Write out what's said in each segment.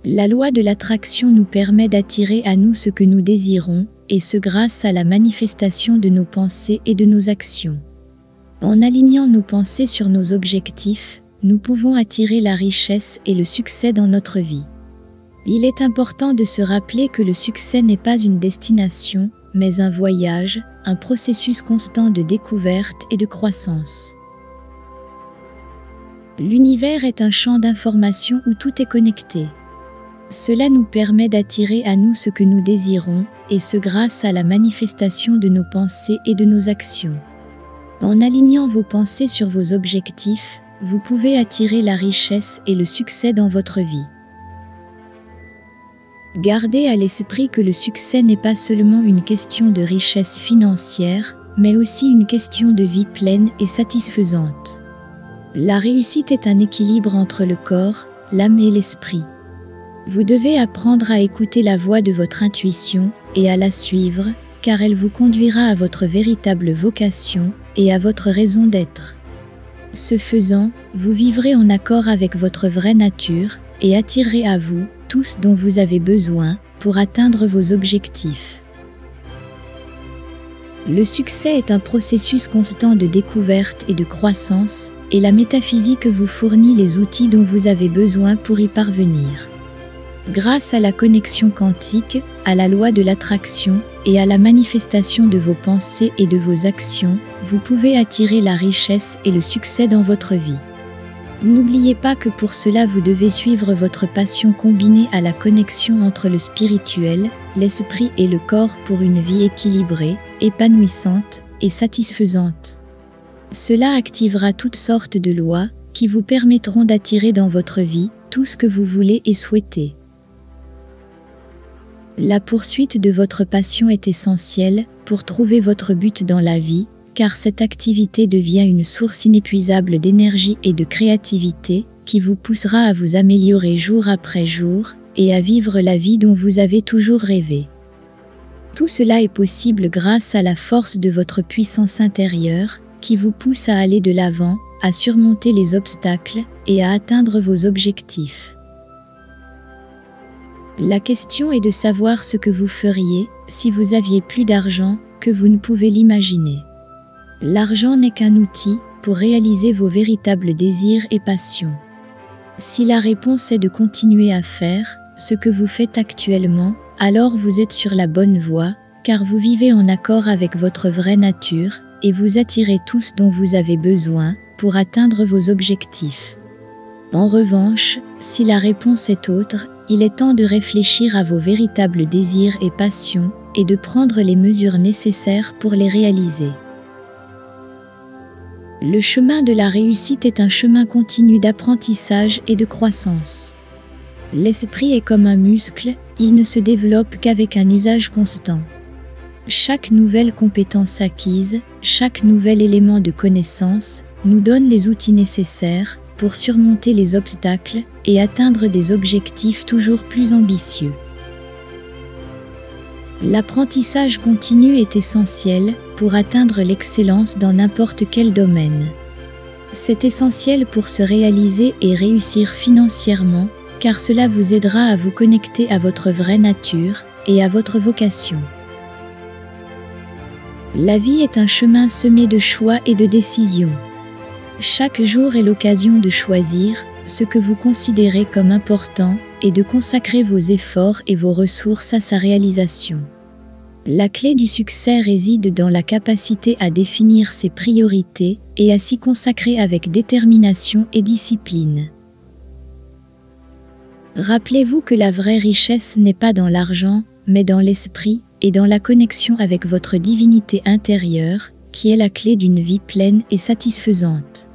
La loi de l'attraction nous permet d'attirer à nous ce que nous désirons, et ce grâce à la manifestation de nos pensées et de nos actions. En alignant nos pensées sur nos objectifs, nous pouvons attirer la richesse et le succès dans notre vie. Il est important de se rappeler que le succès n'est pas une destination, mais un voyage, un processus constant de découverte et de croissance. L'univers est un champ d'information où tout est connecté. Cela nous permet d'attirer à nous ce que nous désirons, et ce grâce à la manifestation de nos pensées et de nos actions. En alignant vos pensées sur vos objectifs, vous pouvez attirer la richesse et le succès dans votre vie. Gardez à l'esprit que le succès n'est pas seulement une question de richesse financière, mais aussi une question de vie pleine et satisfaisante. La réussite est un équilibre entre le corps, l'âme et l'esprit. Vous devez apprendre à écouter la voix de votre intuition et à la suivre, car elle vous conduira à votre véritable vocation et à votre raison d'être. Ce faisant, vous vivrez en accord avec votre vraie nature et attirerez à vous tout ce dont vous avez besoin pour atteindre vos objectifs. Le succès est un processus constant de découverte et de croissance, et la métaphysique vous fournit les outils dont vous avez besoin pour y parvenir. Grâce à la connexion quantique, à la loi de l'attraction et à la manifestation de vos pensées et de vos actions, vous pouvez attirer la richesse et le succès dans votre vie. N'oubliez pas que pour cela vous devez suivre votre passion combinée à la connexion entre le spirituel, l'esprit et le corps pour une vie équilibrée, épanouissante et satisfaisante. Cela activera toutes sortes de lois qui vous permettront d'attirer dans votre vie tout ce que vous voulez et souhaitez. La poursuite de votre passion est essentielle pour trouver votre but dans la vie, car cette activité devient une source inépuisable d'énergie et de créativité qui vous poussera à vous améliorer jour après jour et à vivre la vie dont vous avez toujours rêvé. Tout cela est possible grâce à la force de votre puissance intérieure qui vous pousse à aller de l'avant, à surmonter les obstacles et à atteindre vos objectifs. La question est de savoir ce que vous feriez si vous aviez plus d'argent que vous ne pouvez l'imaginer. L'argent n'est qu'un outil pour réaliser vos véritables désirs et passions. Si la réponse est de continuer à faire ce que vous faites actuellement, alors vous êtes sur la bonne voie, car vous vivez en accord avec votre vraie nature et vous attirez tout ce dont vous avez besoin pour atteindre vos objectifs. En revanche, si la réponse est autre, il est temps de réfléchir à vos véritables désirs et passions et de prendre les mesures nécessaires pour les réaliser. Le chemin de la réussite est un chemin continu d'apprentissage et de croissance. L'esprit est comme un muscle, il ne se développe qu'avec un usage constant. Chaque nouvelle compétence acquise, chaque nouvel élément de connaissance nous donne les outils nécessaires pour surmonter les obstacles et atteindre des objectifs toujours plus ambitieux. L'apprentissage continu est essentiel pour atteindre l'excellence dans n'importe quel domaine. C'est essentiel pour se réaliser et réussir financièrement, car cela vous aidera à vous connecter à votre vraie nature et à votre vocation. La vie est un chemin semé de choix et de décisions. Chaque jour est l'occasion de choisir ce que vous considérez comme important et de consacrer vos efforts et vos ressources à sa réalisation. La clé du succès réside dans la capacité à définir ses priorités et à s'y consacrer avec détermination et discipline. Rappelez-vous que la vraie richesse n'est pas dans l'argent, mais dans l'esprit et dans la connexion avec votre divinité intérieure, qui est la clé d'une vie pleine et satisfaisante.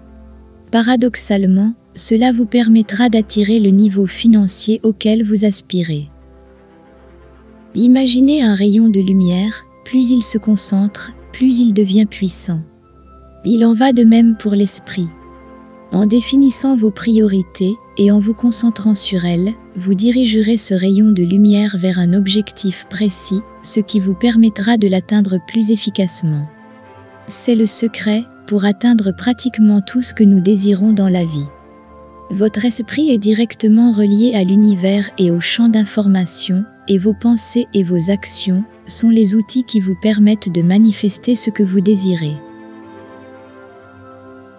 Paradoxalement, cela vous permettra d'attirer le niveau financier auquel vous aspirez. Imaginez un rayon de lumière, plus il se concentre, plus il devient puissant. Il en va de même pour l'esprit. En définissant vos priorités et en vous concentrant sur elles, vous dirigerez ce rayon de lumière vers un objectif précis, ce qui vous permettra de l'atteindre plus efficacement. C'est le secret pour atteindre pratiquement tout ce que nous désirons dans la vie. Votre esprit est directement relié à l'univers et au champ d'information, et vos pensées et vos actions sont les outils qui vous permettent de manifester ce que vous désirez.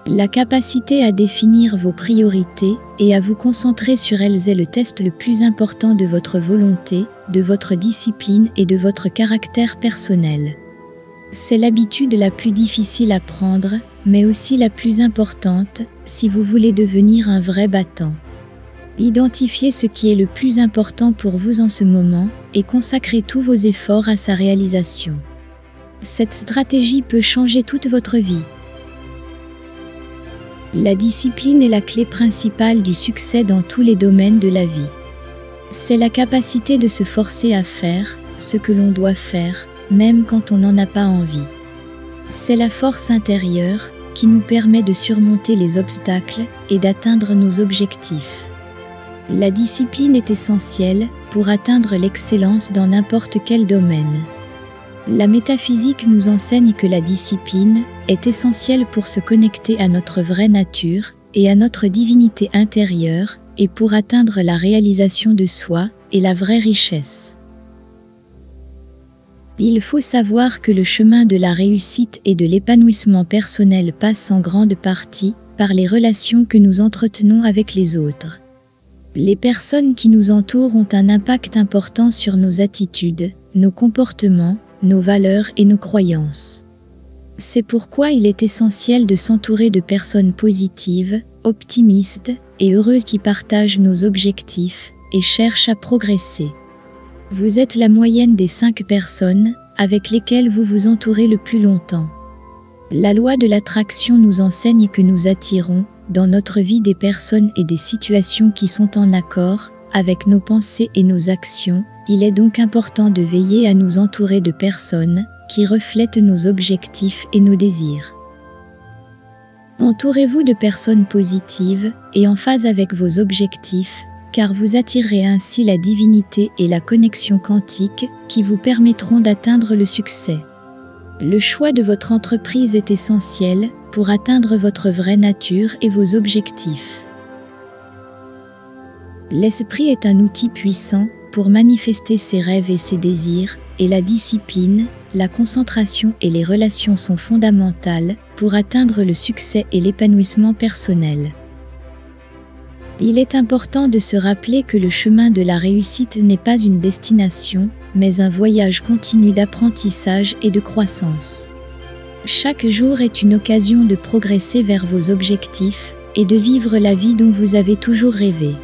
La capacité à définir vos priorités et à vous concentrer sur elles est le test le plus important de votre volonté, de votre discipline et de votre caractère personnel. C'est l'habitude la plus difficile à prendre, mais aussi la plus importante, si vous voulez devenir un vrai battant. Identifiez ce qui est le plus important pour vous en ce moment et consacrez tous vos efforts à sa réalisation. Cette stratégie peut changer toute votre vie. La discipline est la clé principale du succès dans tous les domaines de la vie. C'est la capacité de se forcer à faire ce que l'on doit faire, même quand on n'en a pas envie. C'est la force intérieure qui nous permet de surmonter les obstacles et d'atteindre nos objectifs. La discipline est essentielle pour atteindre l'excellence dans n'importe quel domaine. La métaphysique nous enseigne que la discipline est essentielle pour se connecter à notre vraie nature et à notre divinité intérieure et pour atteindre la réalisation de soi et la vraie richesse. Il faut savoir que le chemin de la réussite et de l'épanouissement personnel passe en grande partie par les relations que nous entretenons avec les autres. Les personnes qui nous entourent ont un impact important sur nos attitudes, nos comportements, nos valeurs et nos croyances. C'est pourquoi il est essentiel de s'entourer de personnes positives, optimistes et heureuses qui partagent nos objectifs et cherchent à progresser. Vous êtes la moyenne des 5 personnes avec lesquelles vous vous entourez le plus longtemps. La loi de l'attraction nous enseigne que nous attirons dans notre vie des personnes et des situations qui sont en accord avec nos pensées et nos actions. Il est donc important de veiller à nous entourer de personnes qui reflètent nos objectifs et nos désirs. Entourez-vous de personnes positives et en phase avec vos objectifs, car vous attirerez ainsi la divinité et la connexion quantique qui vous permettront d'atteindre le succès. Le choix de votre entreprise est essentiel pour atteindre votre vraie nature et vos objectifs. L'esprit est un outil puissant pour manifester ses rêves et ses désirs, et la discipline, la concentration et les relations sont fondamentales pour atteindre le succès et l'épanouissement personnel. Il est important de se rappeler que le chemin de la réussite n'est pas une destination, mais un voyage continu d'apprentissage et de croissance. Chaque jour est une occasion de progresser vers vos objectifs et de vivre la vie dont vous avez toujours rêvé.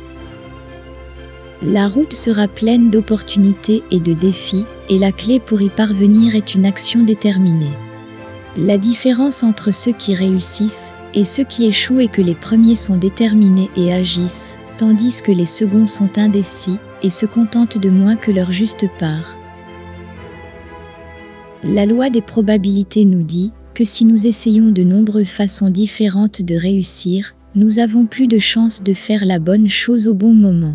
La route sera pleine d'opportunités et de défis, et la clé pour y parvenir est une action déterminée. La différence entre ceux qui réussissent et ceux qui échouent est que les premiers sont déterminés et agissent, tandis que les seconds sont indécis et se contentent de moins que leur juste part. La loi des probabilités nous dit que si nous essayons de nombreuses façons différentes de réussir, nous avons plus de chances de faire la bonne chose au bon moment.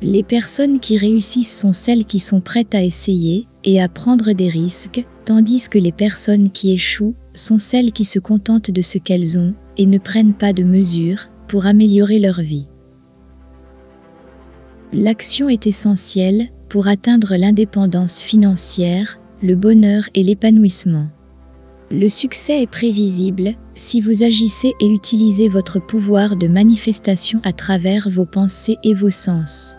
Les personnes qui réussissent sont celles qui sont prêtes à essayer et à prendre des risques, tandis que les personnes qui échouent sont celles qui se contentent de ce qu'elles ont et ne prennent pas de mesures pour améliorer leur vie. L'action est essentielle pour atteindre l'indépendance financière, le bonheur et l'épanouissement. Le succès est prévisible si vous agissez et utilisez votre pouvoir de manifestation à travers vos pensées et vos sens.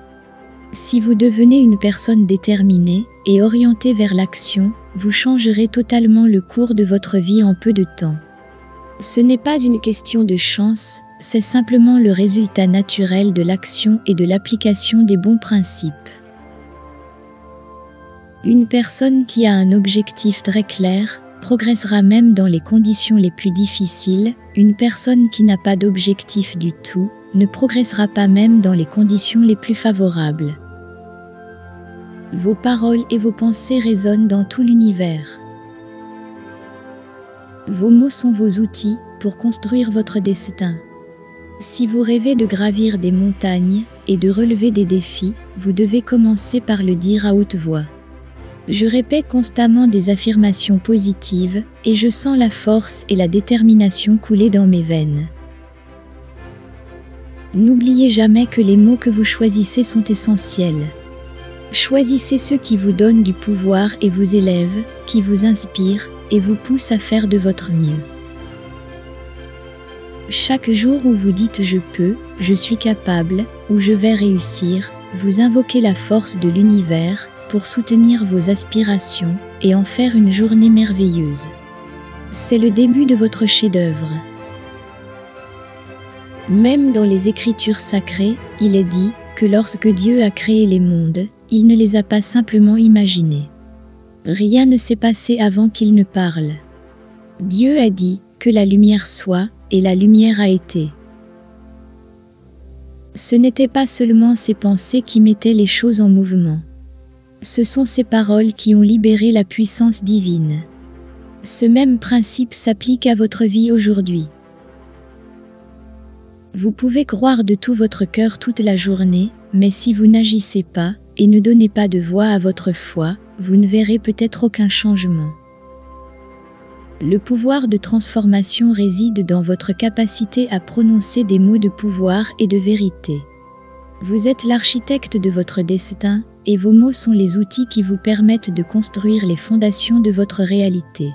Si vous devenez une personne déterminée et orientée vers l'action, vous changerez totalement le cours de votre vie en peu de temps. Ce n'est pas une question de chance, c'est simplement le résultat naturel de l'action et de l'application des bons principes. Une personne qui a un objectif très clair progressera même dans les conditions les plus difficiles. Une personne qui n'a pas d'objectif du tout ne progressera pas même dans les conditions les plus favorables. Vos paroles et vos pensées résonnent dans tout l'univers. Vos mots sont vos outils pour construire votre destin. Si vous rêvez de gravir des montagnes et de relever des défis, vous devez commencer par le dire à haute voix. Je répète constamment des affirmations positives et je sens la force et la détermination couler dans mes veines. N'oubliez jamais que les mots que vous choisissez sont essentiels. Choisissez ceux qui vous donnent du pouvoir et vous élèvent, qui vous inspirent et vous poussent à faire de votre mieux. Chaque jour où vous dites « je peux »,« je suis capable » ou « je vais réussir », vous invoquez la force de l'univers pour soutenir vos aspirations et en faire une journée merveilleuse. C'est le début de votre chef-d'œuvre. Même dans les Écritures sacrées, il est dit que lorsque Dieu a créé les mondes, il ne les a pas simplement imaginés. Rien ne s'est passé avant qu'il ne parle. Dieu a dit que la lumière soit, et la lumière a été. Ce n'étaient pas seulement ses pensées qui mettaient les choses en mouvement. Ce sont ses paroles qui ont libéré la puissance divine. Ce même principe s'applique à votre vie aujourd'hui. Vous pouvez croire de tout votre cœur toute la journée, mais si vous n'agissez pas et ne donnez pas de voix à votre foi, vous ne verrez peut-être aucun changement. Le pouvoir de transformation réside dans votre capacité à prononcer des mots de pouvoir et de vérité. Vous êtes l'architecte de votre destin, et vos mots sont les outils qui vous permettent de construire les fondations de votre réalité.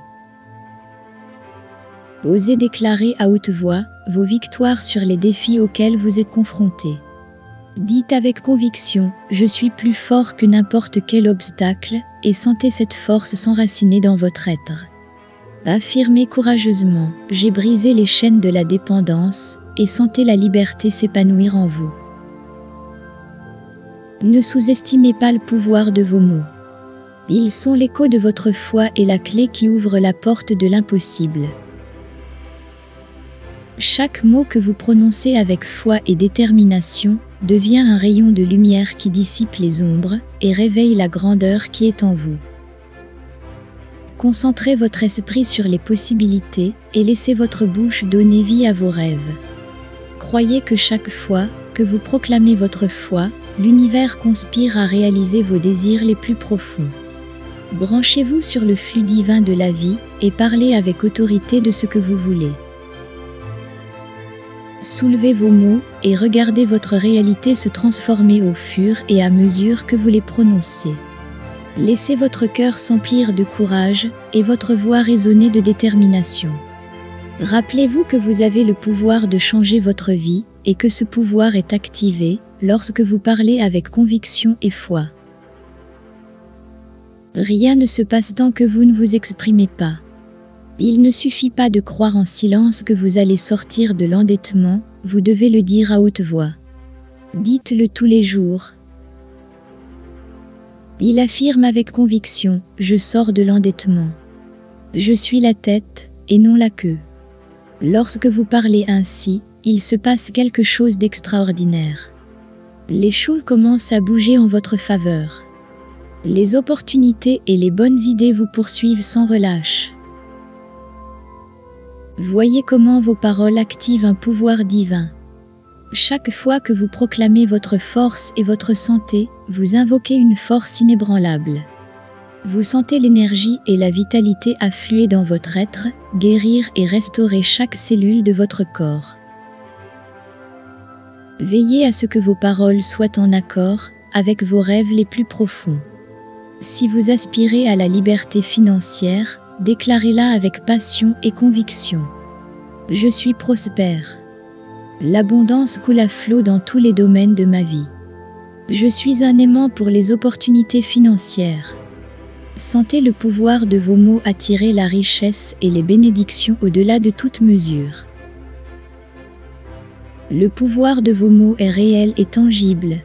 Osez déclarer à haute voix vos victoires sur les défis auxquels vous êtes confrontés. Dites avec conviction « Je suis plus fort que n'importe quel obstacle » et sentez cette force s'enraciner dans votre être. Affirmez courageusement « J'ai brisé les chaînes de la dépendance » et sentez la liberté s'épanouir en vous. Ne sous-estimez pas le pouvoir de vos mots. Ils sont l'écho de votre foi et la clé qui ouvre la porte de l'impossible. Chaque mot que vous prononcez avec foi et détermination devient un rayon de lumière qui dissipe les ombres et réveille la grandeur qui est en vous. Concentrez votre esprit sur les possibilités et laissez votre bouche donner vie à vos rêves. Croyez que chaque fois que vous proclamez votre foi, l'univers conspire à réaliser vos désirs les plus profonds. Branchez-vous sur le flux divin de la vie et parlez avec autorité de ce que vous voulez. Soulevez vos mots et regardez votre réalité se transformer au fur et à mesure que vous les prononcez. Laissez votre cœur s'emplir de courage et votre voix résonner de détermination. Rappelez-vous que vous avez le pouvoir de changer votre vie et que ce pouvoir est activé lorsque vous parlez avec conviction et foi. Rien ne se passe tant que vous ne vous exprimez pas. Il ne suffit pas de croire en silence que vous allez sortir de l'endettement, vous devez le dire à haute voix. Dites-le tous les jours. Il affirme avec conviction « Je sors de l'endettement. Je suis la tête et non la queue ». Lorsque vous parlez ainsi, il se passe quelque chose d'extraordinaire. Les choses commencent à bouger en votre faveur. Les opportunités et les bonnes idées vous poursuivent sans relâche. Voyez comment vos paroles activent un pouvoir divin. Chaque fois que vous proclamez votre force et votre santé, vous invoquez une force inébranlable. Vous sentez l'énergie et la vitalité affluer dans votre être, guérir et restaurer chaque cellule de votre corps. Veillez à ce que vos paroles soient en accord avec vos rêves les plus profonds. Si vous aspirez à la liberté financière, déclarez-la avec passion et conviction. Je suis prospère. L'abondance coule à flot dans tous les domaines de ma vie. Je suis un aimant pour les opportunités financières. Sentez le pouvoir de vos mots attirer la richesse et les bénédictions au-delà de toute mesure. Le pouvoir de vos mots est réel et tangible.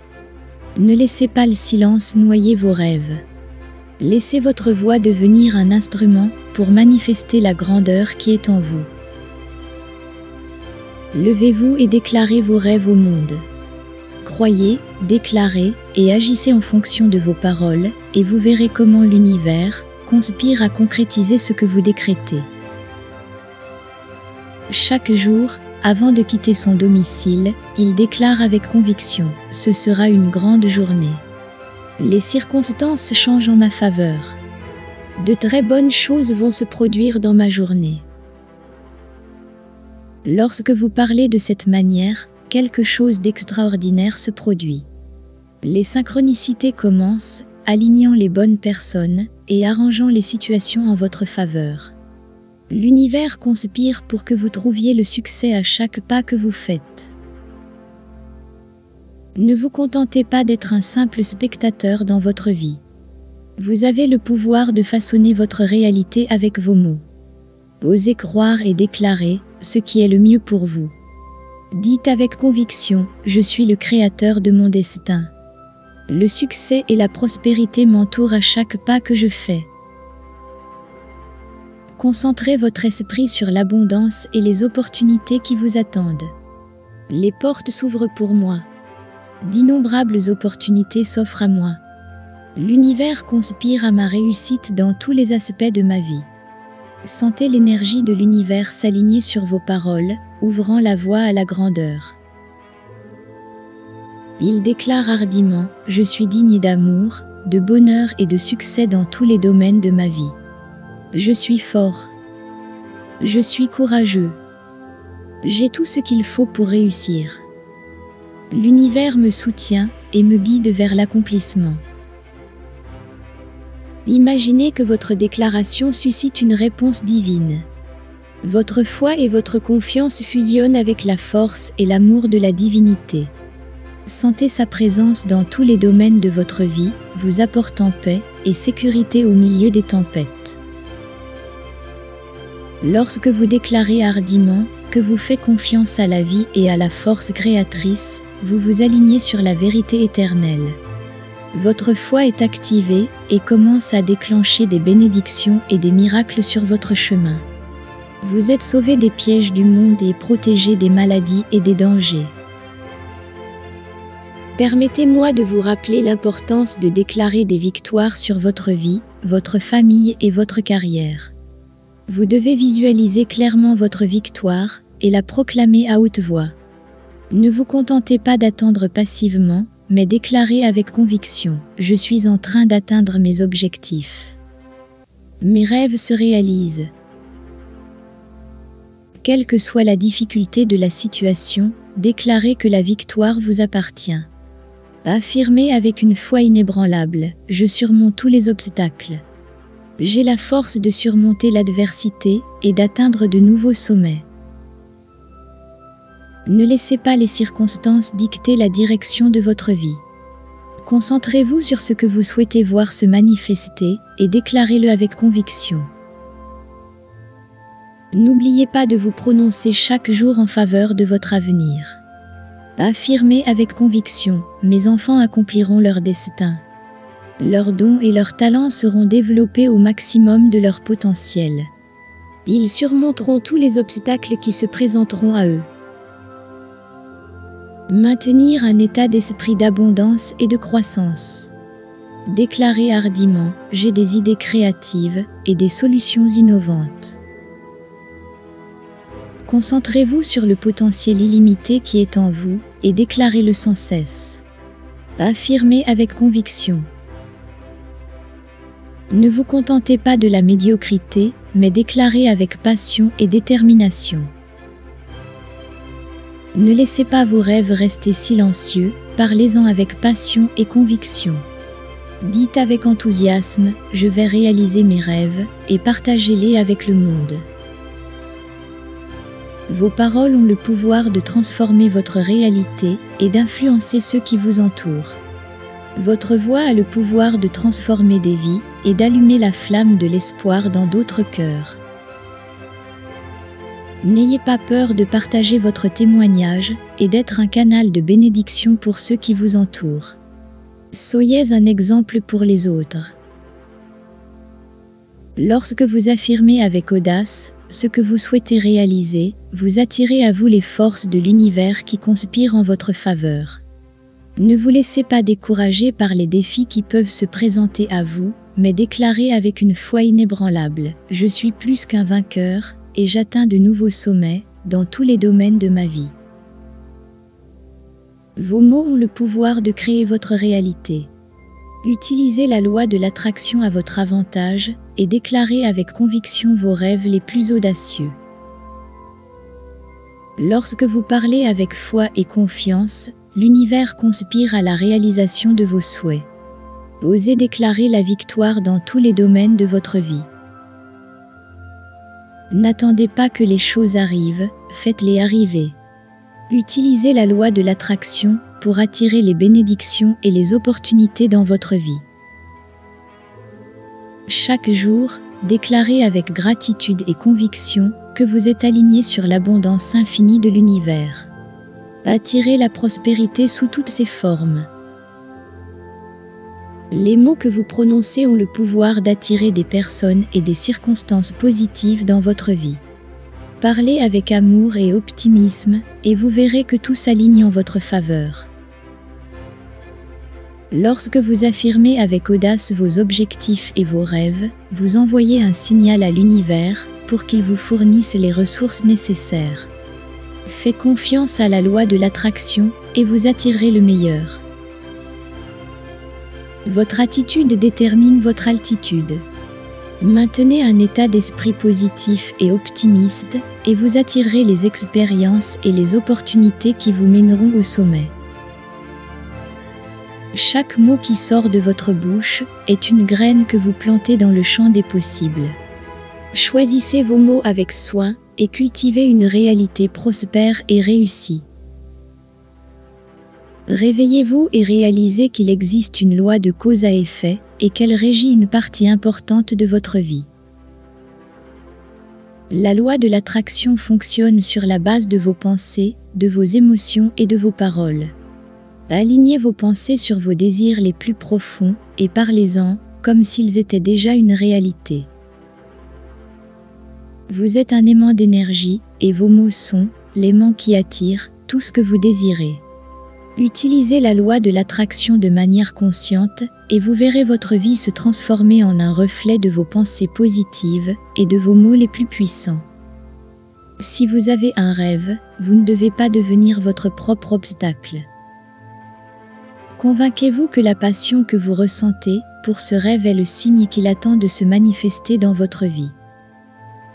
Ne laissez pas le silence noyer vos rêves. Laissez votre voix devenir un instrument pour manifester la grandeur qui est en vous. Levez-vous et déclarez vos rêves au monde. Croyez, déclarez et agissez en fonction de vos paroles, et vous verrez comment l'univers conspire à concrétiser ce que vous décrétez. Chaque jour, avant de quitter son domicile, il déclare avec conviction « Ce sera une grande journée. Les circonstances changent en ma faveur. De très bonnes choses vont se produire dans ma journée. » Lorsque vous parlez de cette manière, quelque chose d'extraordinaire se produit. Les synchronicités commencent, alignant les bonnes personnes et arrangeant les situations en votre faveur. L'univers conspire pour que vous trouviez le succès à chaque pas que vous faites. Ne vous contentez pas d'être un simple spectateur dans votre vie. Vous avez le pouvoir de façonner votre réalité avec vos mots. Osez croire et déclarer ce qui est le mieux pour vous. Dites avec conviction, je suis le créateur de mon destin. Le succès et la prospérité m'entourent à chaque pas que je fais. Concentrez votre esprit sur l'abondance et les opportunités qui vous attendent. Les portes s'ouvrent pour moi. D'innombrables opportunités s'offrent à moi. L'univers conspire à ma réussite dans tous les aspects de ma vie. Sentez l'énergie de l'univers s'aligner sur vos paroles, ouvrant la voie à la grandeur. Il déclare hardiment, je suis digne d'amour, de bonheur et de succès dans tous les domaines de ma vie. Je suis fort. Je suis courageux. J'ai tout ce qu'il faut pour réussir. L'univers me soutient et me guide vers l'accomplissement. Imaginez que votre déclaration suscite une réponse divine. Votre foi et votre confiance fusionnent avec la force et l'amour de la divinité. Sentez sa présence dans tous les domaines de votre vie, vous apportant paix et sécurité au milieu des tempêtes. Lorsque vous déclarez hardiment que vous faites confiance à la vie et à la force créatrice, vous vous alignez sur la vérité éternelle. Votre foi est activée et commence à déclencher des bénédictions et des miracles sur votre chemin. Vous êtes sauvé des pièges du monde et protégé des maladies et des dangers. Permettez-moi de vous rappeler l'importance de déclarer des victoires sur votre vie, votre famille et votre carrière. Vous devez visualiser clairement votre victoire et la proclamer à haute voix. Ne vous contentez pas d'attendre passivement, mais déclarez avec conviction, je suis en train d'atteindre mes objectifs. Mes rêves se réalisent. Quelle que soit la difficulté de la situation, déclarez que la victoire vous appartient. Affirmez avec une foi inébranlable, je surmonte tous les obstacles. J'ai la force de surmonter l'adversité et d'atteindre de nouveaux sommets. Ne laissez pas les circonstances dicter la direction de votre vie. Concentrez-vous sur ce que vous souhaitez voir se manifester et déclarez-le avec conviction. N'oubliez pas de vous prononcer chaque jour en faveur de votre avenir. Affirmez avec conviction, mes enfants accompliront leur destin. Leurs dons et leurs talents seront développés au maximum de leur potentiel. Ils surmonteront tous les obstacles qui se présenteront à eux. Maintenir un état d'esprit d'abondance et de croissance. Déclarez hardiment, j'ai des idées créatives et des solutions innovantes. Concentrez-vous sur le potentiel illimité qui est en vous et déclarez-le sans cesse. Affirmez avec conviction. Ne vous contentez pas de la médiocrité, mais déclarez avec passion et détermination. Ne laissez pas vos rêves rester silencieux, parlez-en avec passion et conviction. Dites avec enthousiasme, je vais réaliser mes rêves, et partagez-les avec le monde. Vos paroles ont le pouvoir de transformer votre réalité et d'influencer ceux qui vous entourent. Votre voix a le pouvoir de transformer des vies et d'allumer la flamme de l'espoir dans d'autres cœurs. N'ayez pas peur de partager votre témoignage et d'être un canal de bénédiction pour ceux qui vous entourent. Soyez un exemple pour les autres. Lorsque vous affirmez avec audace ce que vous souhaitez réaliser, vous attirez à vous les forces de l'univers qui conspirent en votre faveur. Ne vous laissez pas décourager par les défis qui peuvent se présenter à vous, mais déclarez avec une foi inébranlable, je suis plus qu'un vainqueur, et j'atteins de nouveaux sommets dans tous les domaines de ma vie. Vos mots ont le pouvoir de créer votre réalité. Utilisez la loi de l'attraction à votre avantage et déclarez avec conviction vos rêves les plus audacieux. Lorsque vous parlez avec foi et confiance, l'univers conspire à la réalisation de vos souhaits. Osez déclarer la victoire dans tous les domaines de votre vie. N'attendez pas que les choses arrivent, faites-les arriver. Utilisez la loi de l'attraction pour attirer les bénédictions et les opportunités dans votre vie. Chaque jour, déclarez avec gratitude et conviction que vous êtes aligné sur l'abondance infinie de l'univers. Attirez la prospérité sous toutes ses formes. Les mots que vous prononcez ont le pouvoir d'attirer des personnes et des circonstances positives dans votre vie. Parlez avec amour et optimisme, et vous verrez que tout s'aligne en votre faveur. Lorsque vous affirmez avec audace vos objectifs et vos rêves, vous envoyez un signal à l'univers pour qu'il vous fournisse les ressources nécessaires. Faites confiance à la loi de l'attraction et vous attirerez le meilleur. Votre attitude détermine votre altitude. Maintenez un état d'esprit positif et optimiste et vous attirerez les expériences et les opportunités qui vous mèneront au sommet. Chaque mot qui sort de votre bouche est une graine que vous plantez dans le champ des possibles. Choisissez vos mots avec soin et cultivez une réalité prospère et réussie. Réveillez-vous et réalisez qu'il existe une loi de cause à effet et qu'elle régit une partie importante de votre vie. La loi de l'attraction fonctionne sur la base de vos pensées, de vos émotions et de vos paroles. Alignez vos pensées sur vos désirs les plus profonds et parlez-en comme s'ils étaient déjà une réalité. Vous êtes un aimant d'énergie et vos mots sont l'aimant qui attire tout ce que vous désirez. Utilisez la loi de l'attraction de manière consciente et vous verrez votre vie se transformer en un reflet de vos pensées positives et de vos mots les plus puissants. Si vous avez un rêve, vous ne devez pas devenir votre propre obstacle. Convainquez-vous que la passion que vous ressentez pour ce rêve est le signe qu'il attend de se manifester dans votre vie.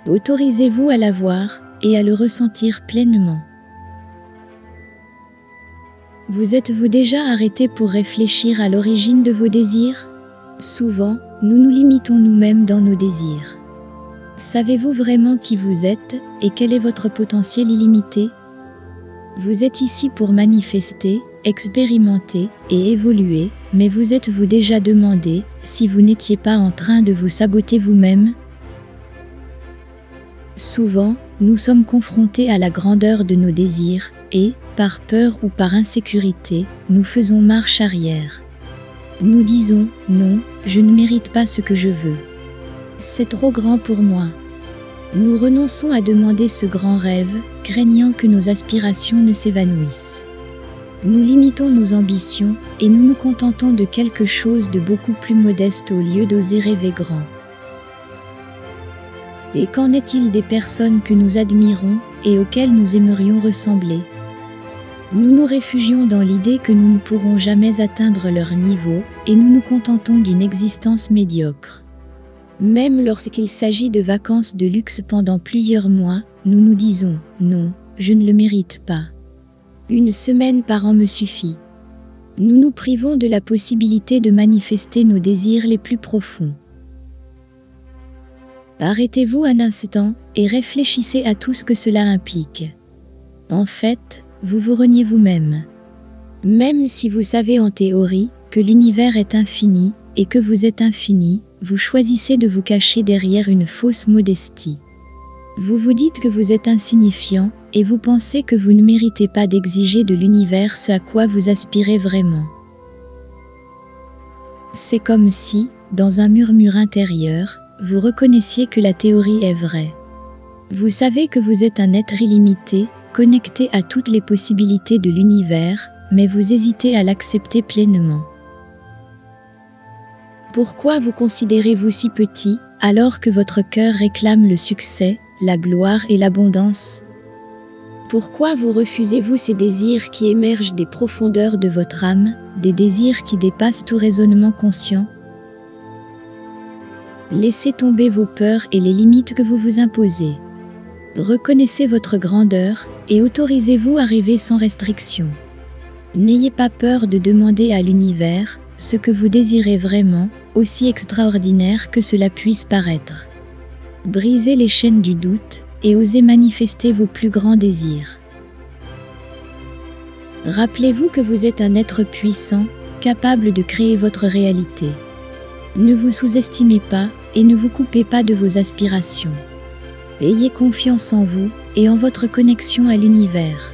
Autorisez-vous à la voir et à le ressentir pleinement. Vous êtes-vous déjà arrêté pour réfléchir à l'origine de vos désirs? Souvent, nous nous limitons nous-mêmes dans nos désirs. Savez-vous vraiment qui vous êtes et quel est votre potentiel illimité? Vous êtes ici pour manifester, expérimenter et évoluer, mais vous êtes-vous déjà demandé si vous n'étiez pas en train de vous saboter vous-même? Souvent, nous sommes confrontés à la grandeur de nos désirs et, par peur ou par insécurité, nous faisons marche arrière. Nous disons « Non, je ne mérite pas ce que je veux. C'est trop grand pour moi. » Nous renonçons à demander ce grand rêve, craignant que nos aspirations ne s'évanouissent. Nous limitons nos ambitions et nous nous contentons de quelque chose de beaucoup plus modeste au lieu d'oser rêver grand. Et qu'en est-il des personnes que nous admirons et auxquelles nous aimerions ressembler? Nous nous réfugions dans l'idée que nous ne pourrons jamais atteindre leur niveau et nous nous contentons d'une existence médiocre. Même lorsqu'il s'agit de vacances de luxe pendant plusieurs mois, nous nous disons « Non, je ne le mérite pas. Une semaine par an me suffit. » Nous nous privons de la possibilité de manifester nos désirs les plus profonds. Arrêtez-vous un instant et réfléchissez à tout ce que cela implique. En fait, vous vous reniez vous-même. Même si vous savez en théorie que l'univers est infini et que vous êtes infini, vous choisissez de vous cacher derrière une fausse modestie. Vous vous dites que vous êtes insignifiant et vous pensez que vous ne méritez pas d'exiger de l'univers ce à quoi vous aspirez vraiment. C'est comme si, dans un murmure intérieur, vous reconnaissiez que la théorie est vraie. Vous savez que vous êtes un être illimité, connecté à toutes les possibilités de l'univers, mais vous hésitez à l'accepter pleinement. Pourquoi vous considérez-vous si petit, alors que votre cœur réclame le succès, la gloire et l'abondance? Pourquoi vous refusez-vous ces désirs qui émergent des profondeurs de votre âme, des désirs qui dépassent tout raisonnement conscient? Laissez tomber vos peurs et les limites que vous vous imposez. Reconnaissez votre grandeur et autorisez-vous à rêver sans restriction. N'ayez pas peur de demander à l'univers ce que vous désirez vraiment, aussi extraordinaire que cela puisse paraître. Brisez les chaînes du doute et osez manifester vos plus grands désirs. Rappelez-vous que vous êtes un être puissant, capable de créer votre réalité. Ne vous sous-estimez pas et ne vous coupez pas de vos aspirations. Ayez confiance en vous et en votre connexion à l'univers.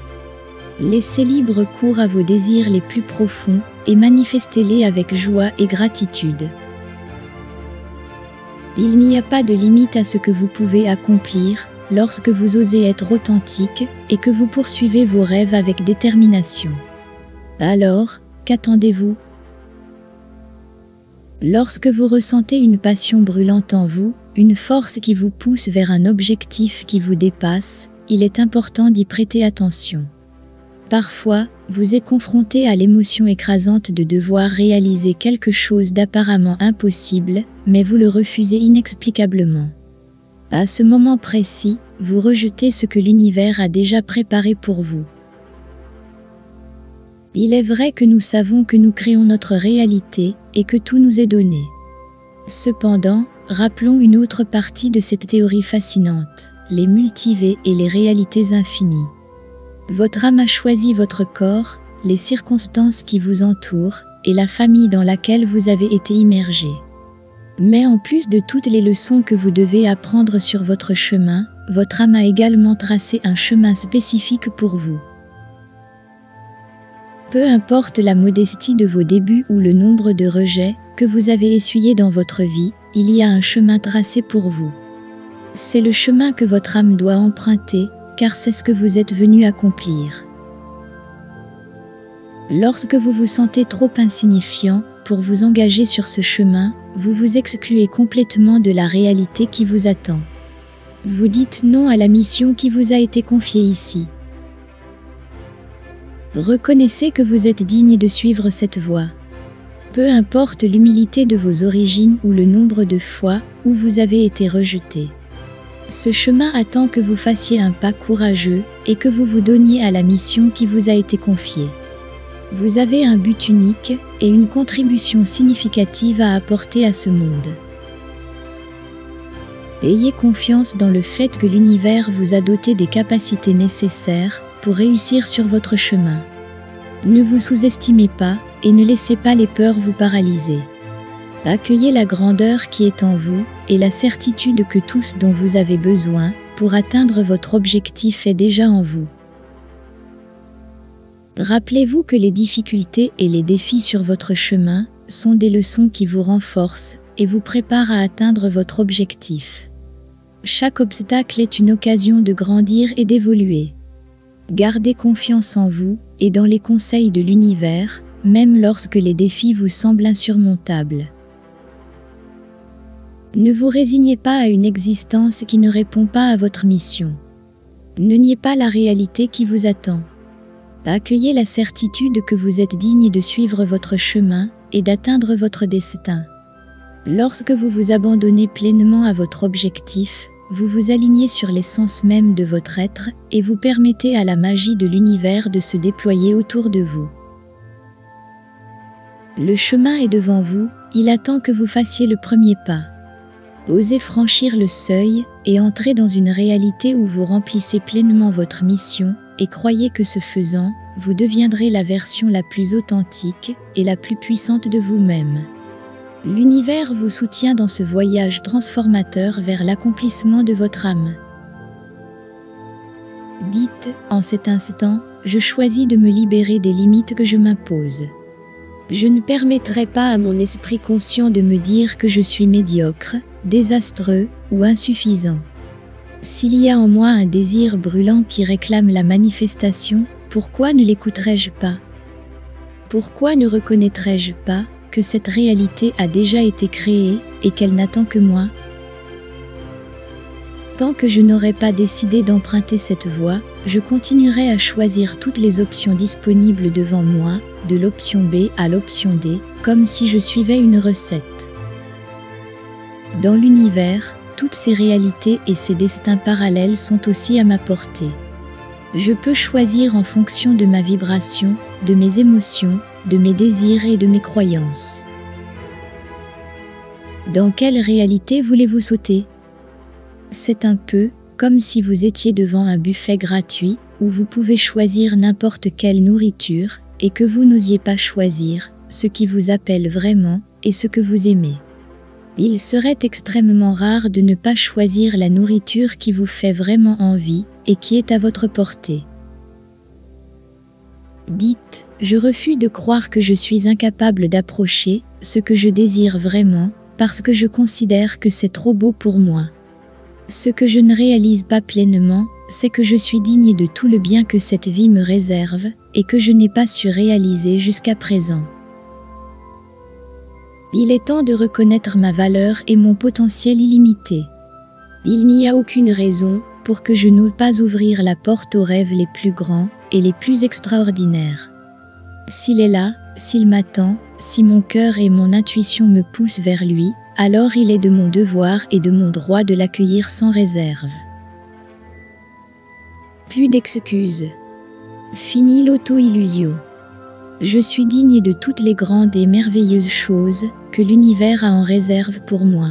Laissez libre cours à vos désirs les plus profonds et manifestez-les avec joie et gratitude. Il n'y a pas de limite à ce que vous pouvez accomplir lorsque vous osez être authentique et que vous poursuivez vos rêves avec détermination. Alors, qu'attendez-vous? Lorsque vous ressentez une passion brûlante en vous, une force qui vous pousse vers un objectif qui vous dépasse, il est important d'y prêter attention. Parfois, vous êtes confronté à l'émotion écrasante de devoir réaliser quelque chose d'apparemment impossible, mais vous le refusez inexplicablement. À ce moment précis, vous rejetez ce que l'univers a déjà préparé pour vous. Il est vrai que nous savons que nous créons notre réalité et que tout nous est donné. Cependant, rappelons une autre partie de cette théorie fascinante, les multivers et les réalités infinies. Votre âme a choisi votre corps, les circonstances qui vous entourent et la famille dans laquelle vous avez été immergé. Mais en plus de toutes les leçons que vous devez apprendre sur votre chemin, votre âme a également tracé un chemin spécifique pour vous. Peu importe la modestie de vos débuts ou le nombre de rejets que vous avez essuyés dans votre vie, il y a un chemin tracé pour vous. C'est le chemin que votre âme doit emprunter, car c'est ce que vous êtes venu accomplir. Lorsque vous vous sentez trop insignifiant pour vous engager sur ce chemin, vous vous excluez complètement de la réalité qui vous attend. Vous dites non à la mission qui vous a été confiée ici. Reconnaissez que vous êtes digne de suivre cette voie. Peu importe l'humilité de vos origines ou le nombre de fois où vous avez été rejeté. Ce chemin attend que vous fassiez un pas courageux et que vous vous donniez à la mission qui vous a été confiée. Vous avez un but unique et une contribution significative à apporter à ce monde. Ayez confiance dans le fait que l'univers vous a doté des capacités nécessaires pour réussir sur votre chemin. Ne vous sous-estimez pas et ne laissez pas les peurs vous paralyser. Accueillez la grandeur qui est en vous et la certitude que tout ce dont vous avez besoin pour atteindre votre objectif est déjà en vous. Rappelez-vous que les difficultés et les défis sur votre chemin sont des leçons qui vous renforcent et vous préparent à atteindre votre objectif. Chaque obstacle est une occasion de grandir et d'évoluer. Gardez confiance en vous et dans les conseils de l'univers, même lorsque les défis vous semblent insurmontables. Ne vous résignez pas à une existence qui ne répond pas à votre mission. Ne niez pas la réalité qui vous attend. Accueillez la certitude que vous êtes digne de suivre votre chemin et d'atteindre votre destin. Lorsque vous vous abandonnez pleinement à votre objectif, vous vous alignez sur l'essence même de votre être et vous permettez à la magie de l'univers de se déployer autour de vous. Le chemin est devant vous, il attend que vous fassiez le premier pas. Osez franchir le seuil et entrer dans une réalité où vous remplissez pleinement votre mission et croyez que ce faisant, vous deviendrez la version la plus authentique et la plus puissante de vous-même. L'univers vous soutient dans ce voyage transformateur vers l'accomplissement de votre âme. Dites, en cet instant, je choisis de me libérer des limites que je m'impose. Je ne permettrai pas à mon esprit conscient de me dire que je suis médiocre, désastreux ou insuffisant. S'il y a en moi un désir brûlant qui réclame la manifestation, pourquoi ne l'écouterais-je pas? Pourquoi ne reconnaîtrais-je pas que cette réalité a déjà été créée et qu'elle n'attend que moi? Tant que je n'aurai pas décidé d'emprunter cette voie, je continuerai à choisir toutes les options disponibles devant moi, de l'option B à l'option D, comme si je suivais une recette. Dans l'univers, toutes ces réalités et ces destins parallèles sont aussi à ma portée. Je peux choisir en fonction de ma vibration, de mes émotions, de mes désirs et de mes croyances. Dans quelle réalité voulez-vous sauter? C'est un peu comme si vous étiez devant un buffet gratuit où vous pouvez choisir n'importe quelle nourriture et que vous n'osiez pas choisir ce qui vous appelle vraiment et ce que vous aimez. Il serait extrêmement rare de ne pas choisir la nourriture qui vous fait vraiment envie et qui est à votre portée. Dites, je refuse de croire que je suis incapable d'approcher ce que je désire vraiment parce que je considère que c'est trop beau pour moi. Ce que je ne réalise pas pleinement, c'est que je suis digne de tout le bien que cette vie me réserve et que je n'ai pas su réaliser jusqu'à présent. Il est temps de reconnaître ma valeur et mon potentiel illimité. Il n'y a aucune raison pour que je n'ose pas ouvrir la porte aux rêves les plus grands et les plus extraordinaires. S'il est là, s'il m'attend, si mon cœur et mon intuition me poussent vers lui, alors il est de mon devoir et de mon droit de l'accueillir sans réserve. Plus d'excuses. Fini l'auto-illusion. Je suis digne de toutes les grandes et merveilleuses choses que l'univers a en réserve pour moi.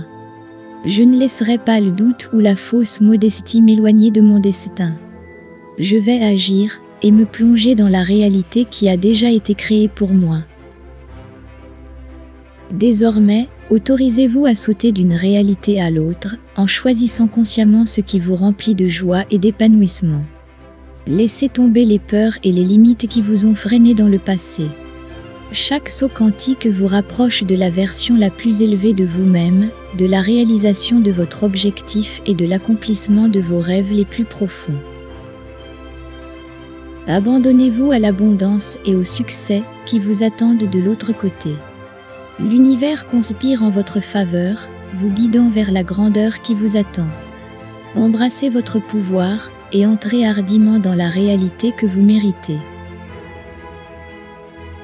Je ne laisserai pas le doute ou la fausse modestie m'éloigner de mon destin. Je vais agir et me plonger dans la réalité qui a déjà été créée pour moi. Désormais, autorisez-vous à sauter d'une réalité à l'autre en choisissant consciemment ce qui vous remplit de joie et d'épanouissement. Laissez tomber les peurs et les limites qui vous ont freiné dans le passé. Chaque saut quantique vous rapproche de la version la plus élevée de vous-même, de la réalisation de votre objectif et de l'accomplissement de vos rêves les plus profonds. Abandonnez-vous à l'abondance et au succès qui vous attendent de l'autre côté. L'univers conspire en votre faveur, vous guidant vers la grandeur qui vous attend. Embrassez votre pouvoir et entrez hardiment dans la réalité que vous méritez.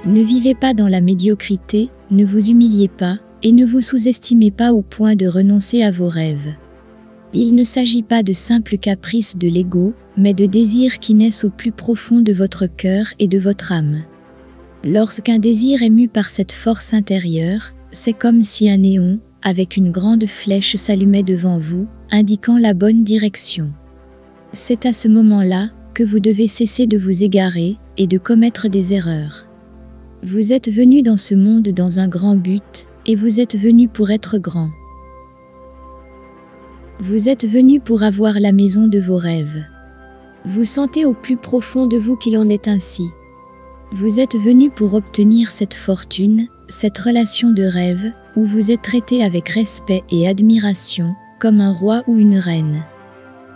Ne vivez pas dans la médiocrité, ne vous humiliez pas, et ne vous sous-estimez pas au point de renoncer à vos rêves. Il ne s'agit pas de simples caprices de l'ego, mais de désirs qui naissent au plus profond de votre cœur et de votre âme. Lorsqu'un désir est mu par cette force intérieure, c'est comme si un néon, avec une grande flèche s'allumait devant vous, indiquant la bonne direction. C'est à ce moment-là que vous devez cesser de vous égarer et de commettre des erreurs. Vous êtes venu dans ce monde dans un grand but, et vous êtes venu pour être grand. Vous êtes venu pour avoir la maison de vos rêves. Vous sentez au plus profond de vous qu'il en est ainsi. Vous êtes venu pour obtenir cette fortune, cette relation de rêve, où vous êtes traité avec respect et admiration, comme un roi ou une reine.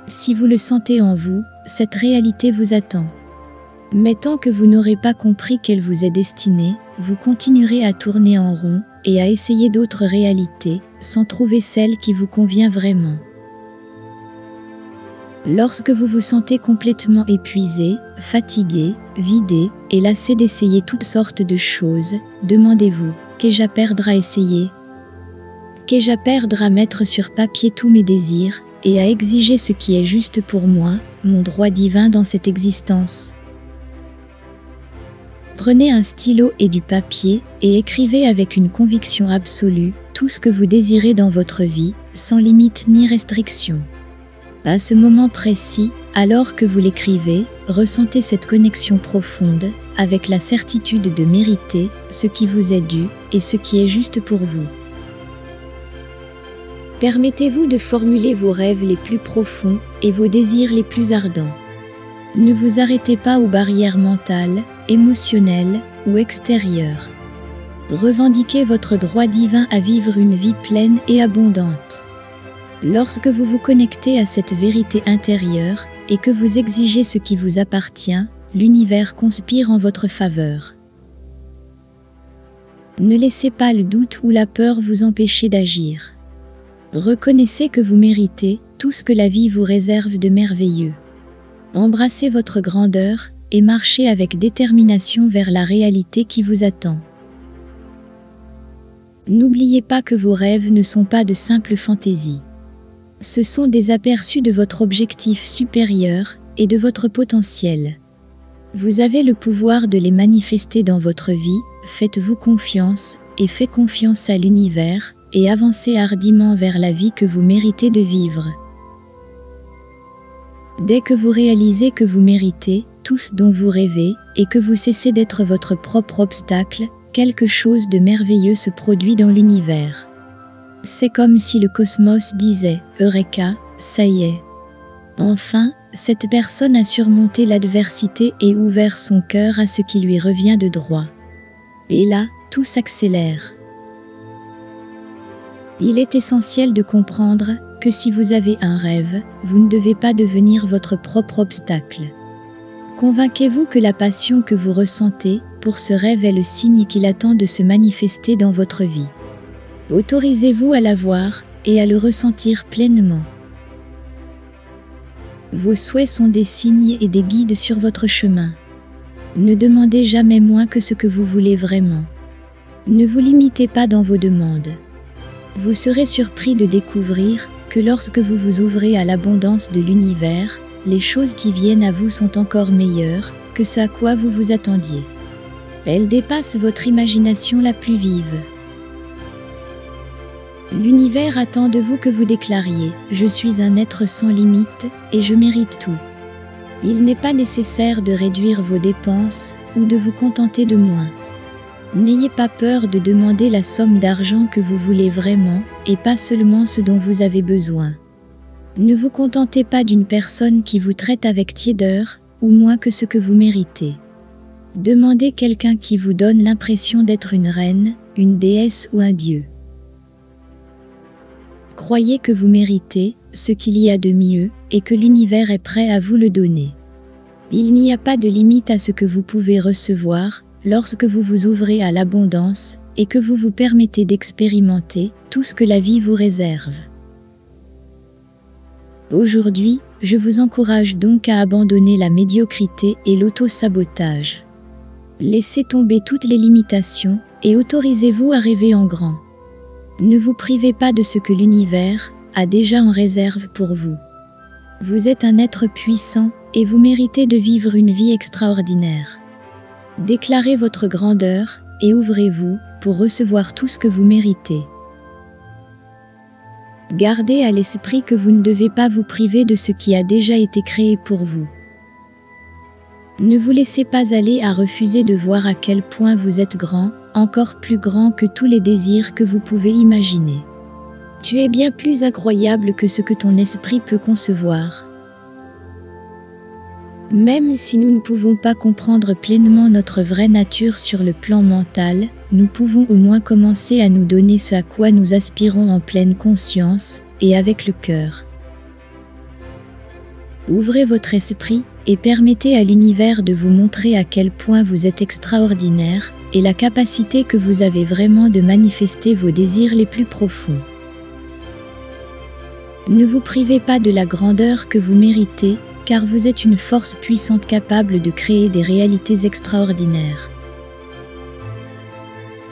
Si vous le sentez en vous, cette réalité vous attend. Mais tant que vous n'aurez pas compris qu'elle vous est destinée, vous continuerez à tourner en rond et à essayer d'autres réalités, sans trouver celle qui vous convient vraiment. Lorsque vous vous sentez complètement épuisé, fatigué, vidé et lassé d'essayer toutes sortes de choses, demandez-vous, qu'ai-je à perdre à essayer? Qu'ai-je à perdre à mettre sur papier tous mes désirs et à exiger ce qui est juste pour moi, mon droit divin dans cette existence? Prenez un stylo et du papier et écrivez avec une conviction absolue tout ce que vous désirez dans votre vie, sans limite ni restriction. À ce moment précis, alors que vous l'écrivez, ressentez cette connexion profonde avec la certitude de mériter ce qui vous est dû et ce qui est juste pour vous. Permettez-vous de formuler vos rêves les plus profonds et vos désirs les plus ardents. Ne vous arrêtez pas aux barrières mentales, émotionnelles ou extérieures. Revendiquez votre droit divin à vivre une vie pleine et abondante. Lorsque vous vous connectez à cette vérité intérieure et que vous exigez ce qui vous appartient, l'univers conspire en votre faveur. Ne laissez pas le doute ou la peur vous empêcher d'agir. Reconnaissez que vous méritez tout ce que la vie vous réserve de merveilleux. Embrassez votre grandeur et marchez avec détermination vers la réalité qui vous attend. N'oubliez pas que vos rêves ne sont pas de simples fantaisies. Ce sont des aperçus de votre objectif supérieur et de votre potentiel. Vous avez le pouvoir de les manifester dans votre vie, faites-vous confiance et faites confiance à l'univers et avancez hardiment vers la vie que vous méritez de vivre. Dès que vous réalisez que vous méritez tout ce dont vous rêvez et que vous cessez d'être votre propre obstacle, quelque chose de merveilleux se produit dans l'univers. C'est comme si le cosmos disait « Eureka, ça y est ». Enfin, cette personne a surmonté l'adversité et ouvert son cœur à ce qui lui revient de droit. Et là, tout s'accélère. Il est essentiel de comprendre que si vous avez un rêve, vous ne devez pas devenir votre propre obstacle. Convainquez-vous que la passion que vous ressentez pour ce rêve est le signe qu'il attend de se manifester dans votre vie. Autorisez-vous à la voir et à le ressentir pleinement. Vos souhaits sont des signes et des guides sur votre chemin. Ne demandez jamais moins que ce que vous voulez vraiment. Ne vous limitez pas dans vos demandes. Vous serez surpris de découvrir que lorsque vous vous ouvrez à l'abondance de l'univers, les choses qui viennent à vous sont encore meilleures que ce à quoi vous vous attendiez. Elles dépassent votre imagination la plus vive. L'univers attend de vous que vous déclariez « Je suis un être sans limite et je mérite tout ». Il n'est pas nécessaire de réduire vos dépenses ou de vous contenter de moins. N'ayez pas peur de demander la somme d'argent que vous voulez vraiment et pas seulement ce dont vous avez besoin. Ne vous contentez pas d'une personne qui vous traite avec tiédeur ou moins que ce que vous méritez. Demandez quelqu'un qui vous donne l'impression d'être une reine, une déesse ou un dieu. Croyez que vous méritez ce qu'il y a de mieux et que l'univers est prêt à vous le donner. Il n'y a pas de limite à ce que vous pouvez recevoir lorsque vous vous ouvrez à l'abondance et que vous vous permettez d'expérimenter tout ce que la vie vous réserve. Aujourd'hui, je vous encourage donc à abandonner la médiocrité et l'auto-sabotage. Laissez tomber toutes les limitations et autorisez-vous à rêver en grand. Ne vous privez pas de ce que l'univers a déjà en réserve pour vous. Vous êtes un être puissant et vous méritez de vivre une vie extraordinaire. Déclarez votre grandeur et ouvrez-vous pour recevoir tout ce que vous méritez. Gardez à l'esprit que vous ne devez pas vous priver de ce qui a déjà été créé pour vous. Ne vous laissez pas aller à refuser de voir à quel point vous êtes grand, encore plus grand que tous les désirs que vous pouvez imaginer. Tu es bien plus incroyable que ce que ton esprit peut concevoir. Même si nous ne pouvons pas comprendre pleinement notre vraie nature sur le plan mental, nous pouvons au moins commencer à nous donner ce à quoi nous aspirons en pleine conscience et avec le cœur. Ouvrez votre esprit et permettez à l'univers de vous montrer à quel point vous êtes extraordinaire et la capacité que vous avez vraiment de manifester vos désirs les plus profonds. Ne vous privez pas de la grandeur que vous méritez, car vous êtes une force puissante capable de créer des réalités extraordinaires.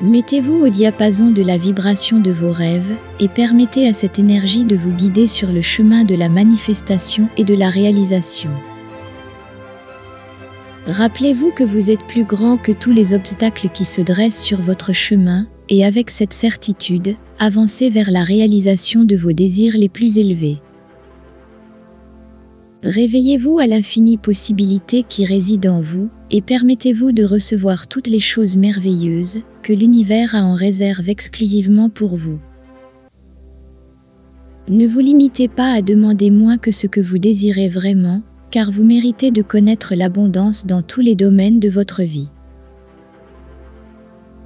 Mettez-vous au diapason de la vibration de vos rêves et permettez à cette énergie de vous guider sur le chemin de la manifestation et de la réalisation. Rappelez-vous que vous êtes plus grand que tous les obstacles qui se dressent sur votre chemin et avec cette certitude, avancez vers la réalisation de vos désirs les plus élevés. Réveillez-vous à l'infinie possibilité qui réside en vous et permettez-vous de recevoir toutes les choses merveilleuses que l'univers a en réserve exclusivement pour vous. Ne vous limitez pas à demander moins que ce que vous désirez vraiment, car vous méritez de connaître l'abondance dans tous les domaines de votre vie.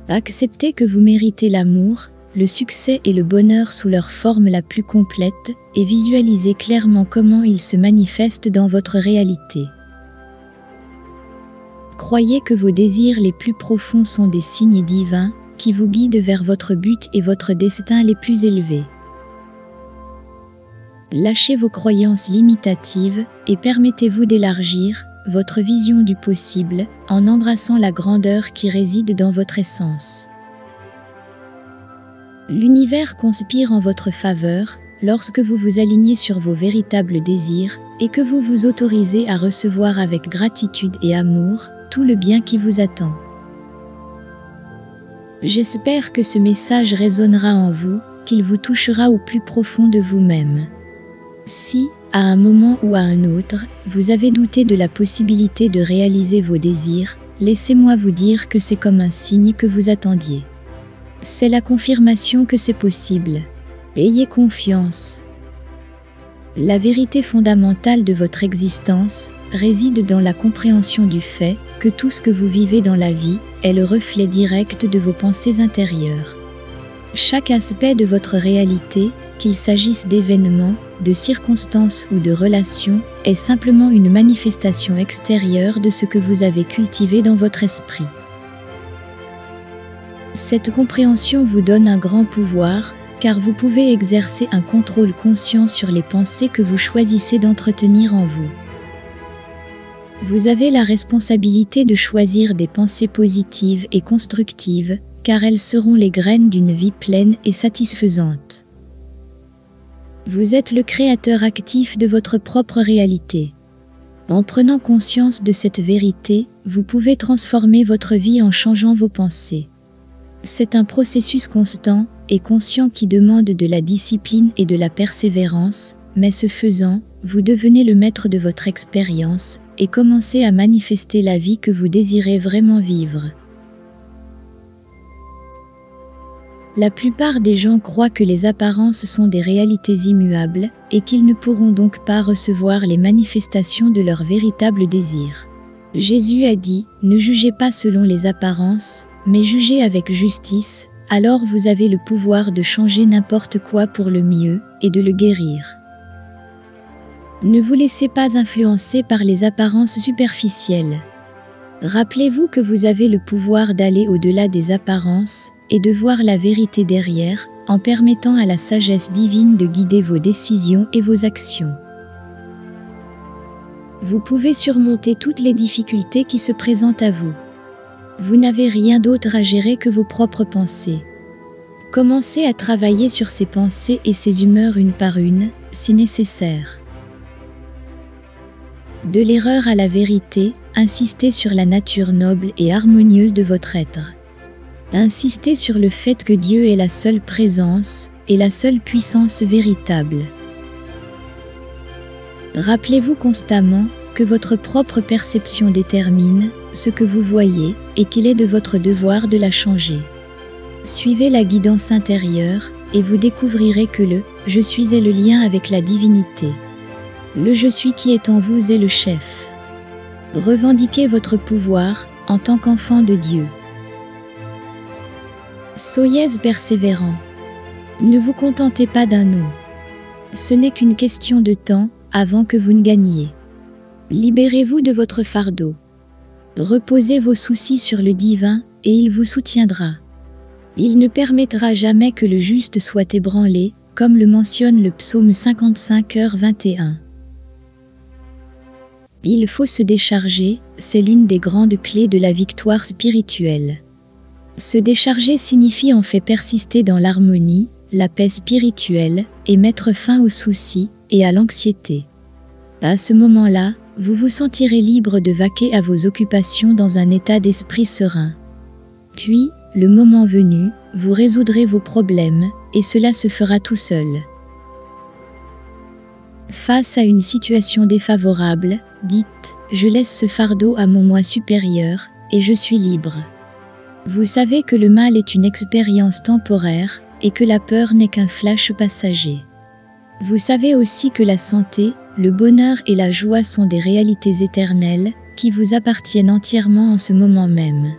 Acceptez que vous méritez l'amour, le succès et le bonheur sous leur forme la plus complète et visualisez clairement comment ils se manifestent dans votre réalité. Croyez que vos désirs les plus profonds sont des signes divins qui vous guident vers votre but et votre destin les plus élevés. Lâchez vos croyances limitatives et permettez-vous d'élargir votre vision du possible en embrassant la grandeur qui réside dans votre essence. L'univers conspire en votre faveur lorsque vous vous alignez sur vos véritables désirs et que vous vous autorisez à recevoir avec gratitude et amour tout le bien qui vous attend. J'espère que ce message résonnera en vous, qu'il vous touchera au plus profond de vous-même. Si, à un moment ou à un autre, vous avez douté de la possibilité de réaliser vos désirs, laissez-moi vous dire que c'est comme un signe que vous attendiez. C'est la confirmation que c'est possible. Ayez confiance. La vérité fondamentale de votre existence réside dans la compréhension du fait que tout ce que vous vivez dans la vie est le reflet direct de vos pensées intérieures. Chaque aspect de votre réalité, qu'il s'agisse d'événements, de circonstances ou de relations, est simplement une manifestation extérieure de ce que vous avez cultivé dans votre esprit. Cette compréhension vous donne un grand pouvoir, car vous pouvez exercer un contrôle conscient sur les pensées que vous choisissez d'entretenir en vous. Vous avez la responsabilité de choisir des pensées positives et constructives, car elles seront les graines d'une vie pleine et satisfaisante. Vous êtes le créateur actif de votre propre réalité. En prenant conscience de cette vérité, vous pouvez transformer votre vie en changeant vos pensées. C'est un processus constant et conscient qui demande de la discipline et de la persévérance, mais ce faisant, vous devenez le maître de votre expérience et commencez à manifester la vie que vous désirez vraiment vivre. La plupart des gens croient que les apparences sont des réalités immuables et qu'ils ne pourront donc pas recevoir les manifestations de leurs véritables désirs. Jésus a dit « Ne jugez pas selon les apparences, mais jugez avec justice, alors vous avez le pouvoir de changer n'importe quoi pour le mieux et de le guérir. » Ne vous laissez pas influencer par les apparences superficielles. Rappelez-vous que vous avez le pouvoir d'aller au-delà des apparences et de voir la vérité derrière, en permettant à la sagesse divine de guider vos décisions et vos actions. Vous pouvez surmonter toutes les difficultés qui se présentent à vous. Vous n'avez rien d'autre à gérer que vos propres pensées. Commencez à travailler sur ces pensées et ces humeurs une par une, si nécessaire. De l'erreur à la vérité, insistez sur la nature noble et harmonieuse de votre être. Insistez sur le fait que Dieu est la seule présence et la seule puissance véritable. Rappelez-vous constamment que votre propre perception détermine ce que vous voyez et qu'il est de votre devoir de la changer. Suivez la guidance intérieure et vous découvrirez que le « Je suis » est le lien avec la divinité. Le « Je suis » qui est en vous est le chef. Revendiquez votre pouvoir en tant qu'enfant de Dieu. Soyez persévérant. Ne vous contentez pas d'un non. Ce n'est qu'une question de temps avant que vous ne gagniez. Libérez-vous de votre fardeau. Reposez vos soucis sur le divin et il vous soutiendra. Il ne permettra jamais que le juste soit ébranlé, comme le mentionne le psaume 55:21. Il faut se décharger, c'est l'une des grandes clés de la victoire spirituelle. Se décharger signifie en fait persister dans l'harmonie, la paix spirituelle et mettre fin aux soucis et à l'anxiété. À ce moment-là, vous vous sentirez libre de vaquer à vos occupations dans un état d'esprit serein. Puis, le moment venu, vous résoudrez vos problèmes et cela se fera tout seul. Face à une situation défavorable, dites « Je laisse ce fardeau à mon moi supérieur et je suis libre ». Vous savez que le mal est une expérience temporaire et que la peur n'est qu'un flash passager. Vous savez aussi que la santé, le bonheur et la joie sont des réalités éternelles qui vous appartiennent entièrement en ce moment même.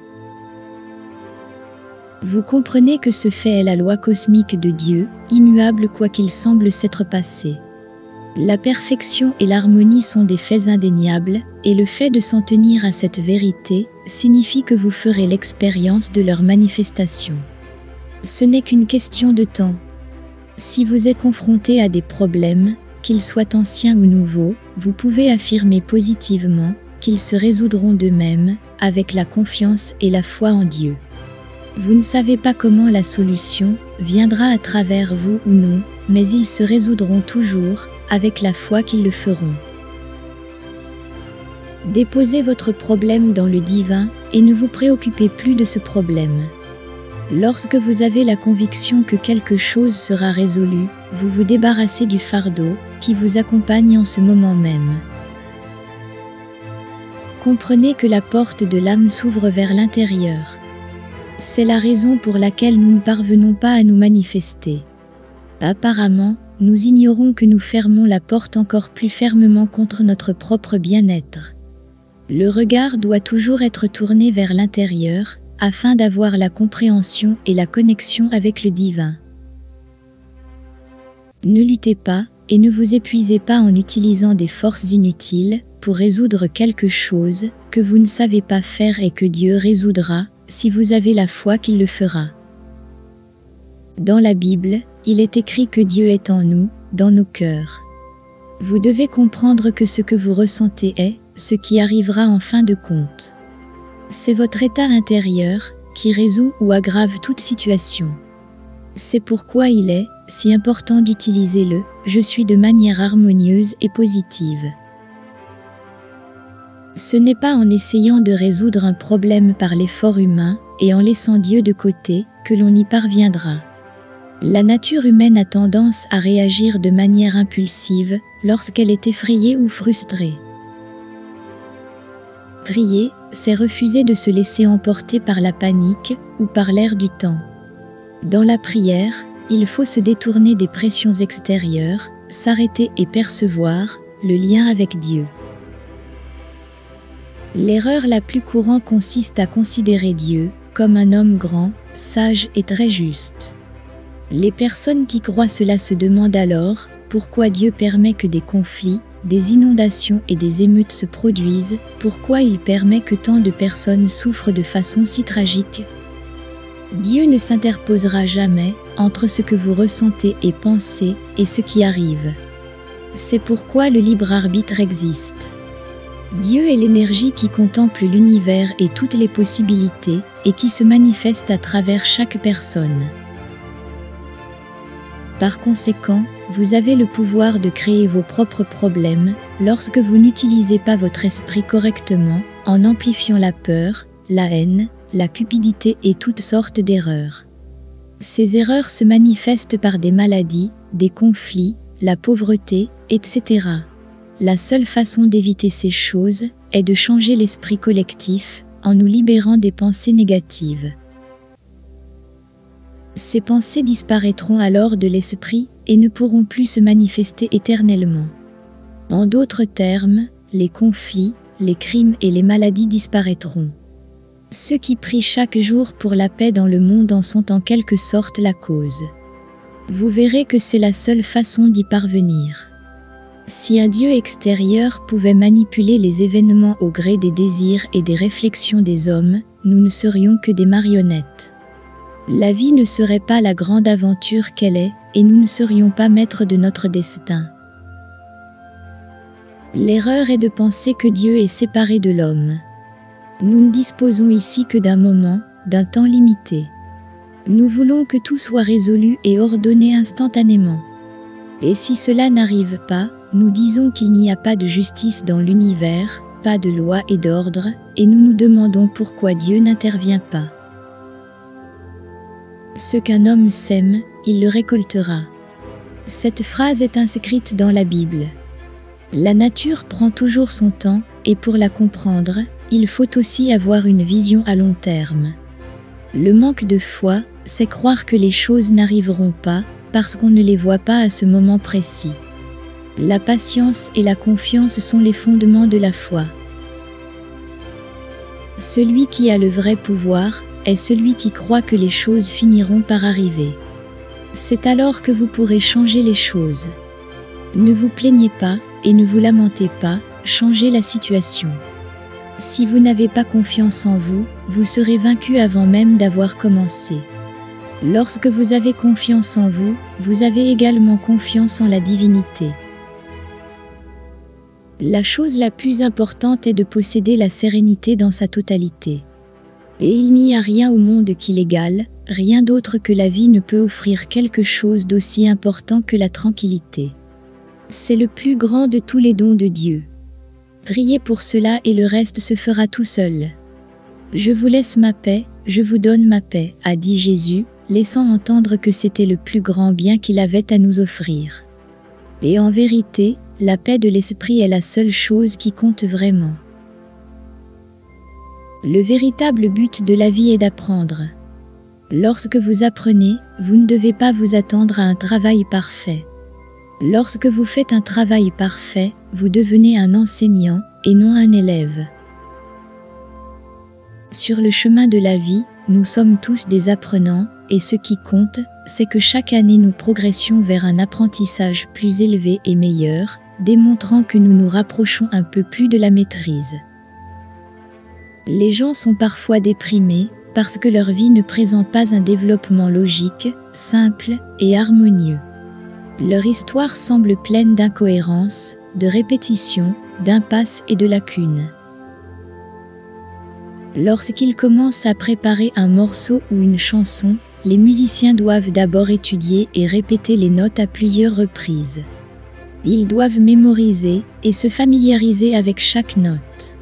Vous comprenez que ce fait est la loi cosmique de Dieu, immuable quoi qu'il semble s'être passé. La perfection et l'harmonie sont des faits indéniables, et le fait de s'en tenir à cette vérité signifie que vous ferez l'expérience de leur manifestation. Ce n'est qu'une question de temps. Si vous êtes confronté à des problèmes, qu'ils soient anciens ou nouveaux, vous pouvez affirmer positivement qu'ils se résoudront d'eux-mêmes, avec la confiance et la foi en Dieu. Vous ne savez pas comment la solution viendra à travers vous ou non, mais ils se résoudront toujours, avec la foi qu'ils le feront. Déposez votre problème dans le divin, et ne vous préoccupez plus de ce problème. Lorsque vous avez la conviction que quelque chose sera résolu, vous vous débarrassez du fardeau qui vous accompagne en ce moment même. Comprenez que la porte de l'âme s'ouvre vers l'intérieur. C'est la raison pour laquelle nous ne parvenons pas à nous manifester. Apparemment, nous ignorons que nous fermons la porte encore plus fermement contre notre propre bien-être. Le regard doit toujours être tourné vers l'intérieur, afin d'avoir la compréhension et la connexion avec le divin. Ne luttez pas, et ne vous épuisez pas en utilisant des forces inutiles, pour résoudre quelque chose que vous ne savez pas faire et que Dieu résoudra, si vous avez la foi qu'il le fera. Dans la Bible, il est écrit que Dieu est en nous, dans nos cœurs. Vous devez comprendre que ce que vous ressentez est ce qui arrivera en fin de compte. C'est votre état intérieur qui résout ou aggrave toute situation. C'est pourquoi il est si important d'utiliser le « je suis » de manière harmonieuse et positive. Ce n'est pas en essayant de résoudre un problème par l'effort humain et en laissant Dieu de côté que l'on y parviendra. La nature humaine a tendance à réagir de manière impulsive lorsqu'elle est effrayée ou frustrée. Prier, c'est refuser de se laisser emporter par la panique ou par l'air du temps. Dans la prière, il faut se détourner des pressions extérieures, s'arrêter et percevoir le lien avec Dieu. L'erreur la plus courante consiste à considérer Dieu comme un homme grand, sage et très juste. Les personnes qui croient cela se demandent alors pourquoi Dieu permet que des conflits, des inondations et des émeutes se produisent, pourquoi il permet que tant de personnes souffrent de façon si tragique. Dieu ne s'interposera jamais entre ce que vous ressentez et pensez et ce qui arrive. C'est pourquoi le libre arbitre existe. Dieu est l'énergie qui contemple l'univers et toutes les possibilités et qui se manifeste à travers chaque personne. Par conséquent, vous avez le pouvoir de créer vos propres problèmes lorsque vous n'utilisez pas votre esprit correctement en amplifiant la peur, la haine, la cupidité et toutes sortes d'erreurs. Ces erreurs se manifestent par des maladies, des conflits, la pauvreté, etc. La seule façon d'éviter ces choses est de changer l'esprit collectif en nous libérant des pensées négatives. Ces pensées disparaîtront alors de l'esprit et ne pourront plus se manifester éternellement. En d'autres termes, les conflits, les crimes et les maladies disparaîtront. Ceux qui prient chaque jour pour la paix dans le monde en sont en quelque sorte la cause. Vous verrez que c'est la seule façon d'y parvenir. Si un Dieu extérieur pouvait manipuler les événements au gré des désirs et des réflexions des hommes, nous ne serions que des marionnettes. La vie ne serait pas la grande aventure qu'elle est, et nous ne serions pas maîtres de notre destin. L'erreur est de penser que Dieu est séparé de l'homme. Nous ne disposons ici que d'un moment, d'un temps limité. Nous voulons que tout soit résolu et ordonné instantanément. Et si cela n'arrive pas, nous disons qu'il n'y a pas de justice dans l'univers, pas de loi et d'ordre, et nous nous demandons pourquoi Dieu n'intervient pas. Ce qu'un homme sème, il le récoltera. Cette phrase est inscrite dans la Bible. La nature prend toujours son temps, et pour la comprendre, il faut aussi avoir une vision à long terme. Le manque de foi, c'est croire que les choses n'arriveront pas, parce qu'on ne les voit pas à ce moment précis. La patience et la confiance sont les fondements de la foi. Celui qui a le vrai pouvoir est celui qui croit que les choses finiront par arriver. C'est alors que vous pourrez changer les choses. Ne vous plaignez pas et ne vous lamentez pas, changez la situation. Si vous n'avez pas confiance en vous, vous serez vaincu avant même d'avoir commencé. Lorsque vous avez confiance en vous, vous avez également confiance en la divinité. La chose la plus importante est de posséder la sérénité dans sa totalité. Et il n'y a rien au monde qui l'égale, rien d'autre que la vie ne peut offrir quelque chose d'aussi important que la tranquillité. C'est le plus grand de tous les dons de Dieu. Priez pour cela et le reste se fera tout seul. Je vous laisse ma paix, je vous donne ma paix, a dit Jésus, laissant entendre que c'était le plus grand bien qu'il avait à nous offrir. Et en vérité, la paix de l'esprit est la seule chose qui compte vraiment. Le véritable but de la vie est d'apprendre. Lorsque vous apprenez, vous ne devez pas vous attendre à un travail parfait. Lorsque vous faites un travail parfait, vous devenez un enseignant et non un élève. Sur le chemin de la vie, nous sommes tous des apprenants, et ce qui compte, c'est que chaque année nous progressions vers un apprentissage plus élevé et meilleur, démontrant que nous nous rapprochons un peu plus de la maîtrise. Les gens sont parfois déprimés parce que leur vie ne présente pas un développement logique, simple et harmonieux. Leur histoire semble pleine d'incohérences, de répétitions, d'impasses et de lacunes. Lorsqu'ils commencent à préparer un morceau ou une chanson, les musiciens doivent d'abord étudier et répéter les notes à plusieurs reprises. Ils doivent mémoriser et se familiariser avec chaque note.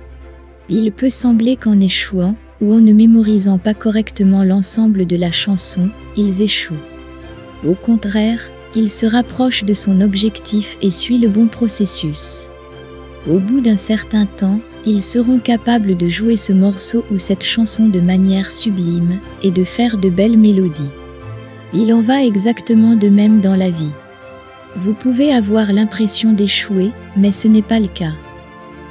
Il peut sembler qu'en échouant, ou en ne mémorisant pas correctement l'ensemble de la chanson, ils échouent. Au contraire, ils se rapprochent de son objectif et suivent le bon processus. Au bout d'un certain temps, ils seront capables de jouer ce morceau ou cette chanson de manière sublime et de faire de belles mélodies. Il en va exactement de même dans la vie. Vous pouvez avoir l'impression d'échouer, mais ce n'est pas le cas.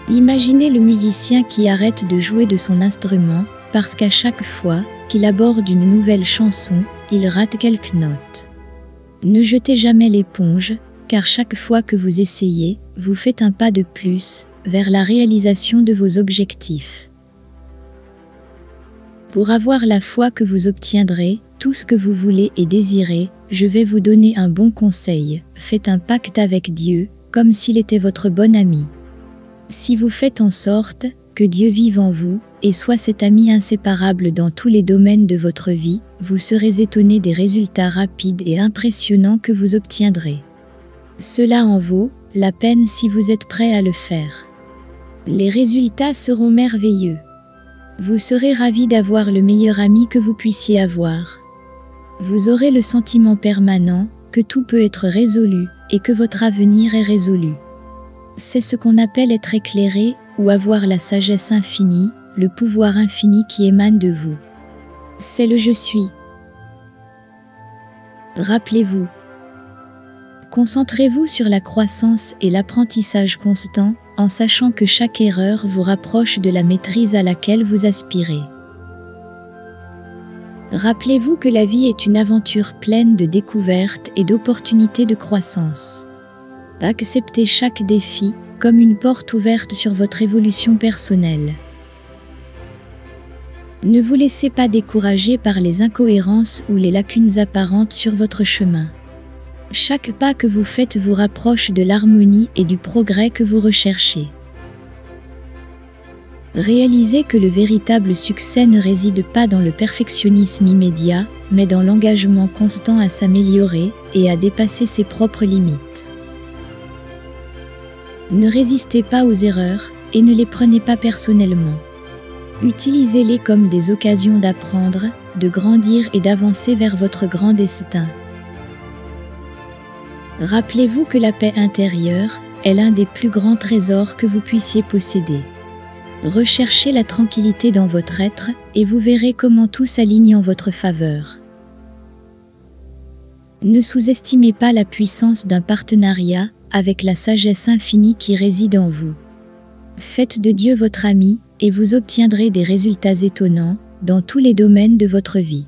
Imaginez le musicien qui arrête de jouer de son instrument parce qu'à chaque fois qu'il aborde une nouvelle chanson, il rate quelques notes. Ne jetez jamais l'éponge, car chaque fois que vous essayez, vous faites un pas de plus vers la réalisation de vos objectifs. Pour avoir la foi que vous obtiendrez tout ce que vous voulez et désirez, je vais vous donner un bon conseil. Faites un pacte avec Dieu, comme s'il était votre bon ami. Si vous faites en sorte que Dieu vive en vous et soit cet ami inséparable dans tous les domaines de votre vie, vous serez étonné des résultats rapides et impressionnants que vous obtiendrez. Cela en vaut la peine si vous êtes prêt à le faire. Les résultats seront merveilleux. Vous serez ravi d'avoir le meilleur ami que vous puissiez avoir. Vous aurez le sentiment permanent que tout peut être résolu et que votre avenir est résolu. C'est ce qu'on appelle être éclairé ou avoir la sagesse infinie, le pouvoir infini qui émane de vous. C'est le « je suis ». Rappelez-vous. Concentrez-vous sur la croissance et l'apprentissage constant, en sachant que chaque erreur vous rapproche de la maîtrise à laquelle vous aspirez. Rappelez-vous que la vie est une aventure pleine de découvertes et d'opportunités de croissance. Acceptez chaque défi comme une porte ouverte sur votre évolution personnelle. Ne vous laissez pas décourager par les incohérences ou les lacunes apparentes sur votre chemin. Chaque pas que vous faites vous rapproche de l'harmonie et du progrès que vous recherchez. Réalisez que le véritable succès ne réside pas dans le perfectionnisme immédiat, mais dans l'engagement constant à s'améliorer et à dépasser ses propres limites. Ne résistez pas aux erreurs et ne les prenez pas personnellement. Utilisez-les comme des occasions d'apprendre, de grandir et d'avancer vers votre grand destin. Rappelez-vous que la paix intérieure est l'un des plus grands trésors que vous puissiez posséder. Recherchez la tranquillité dans votre être et vous verrez comment tout s'aligne en votre faveur. Ne sous-estimez pas la puissance d'un partenariat avec la sagesse infinie qui réside en vous. Faites de Dieu votre ami et vous obtiendrez des résultats étonnants dans tous les domaines de votre vie.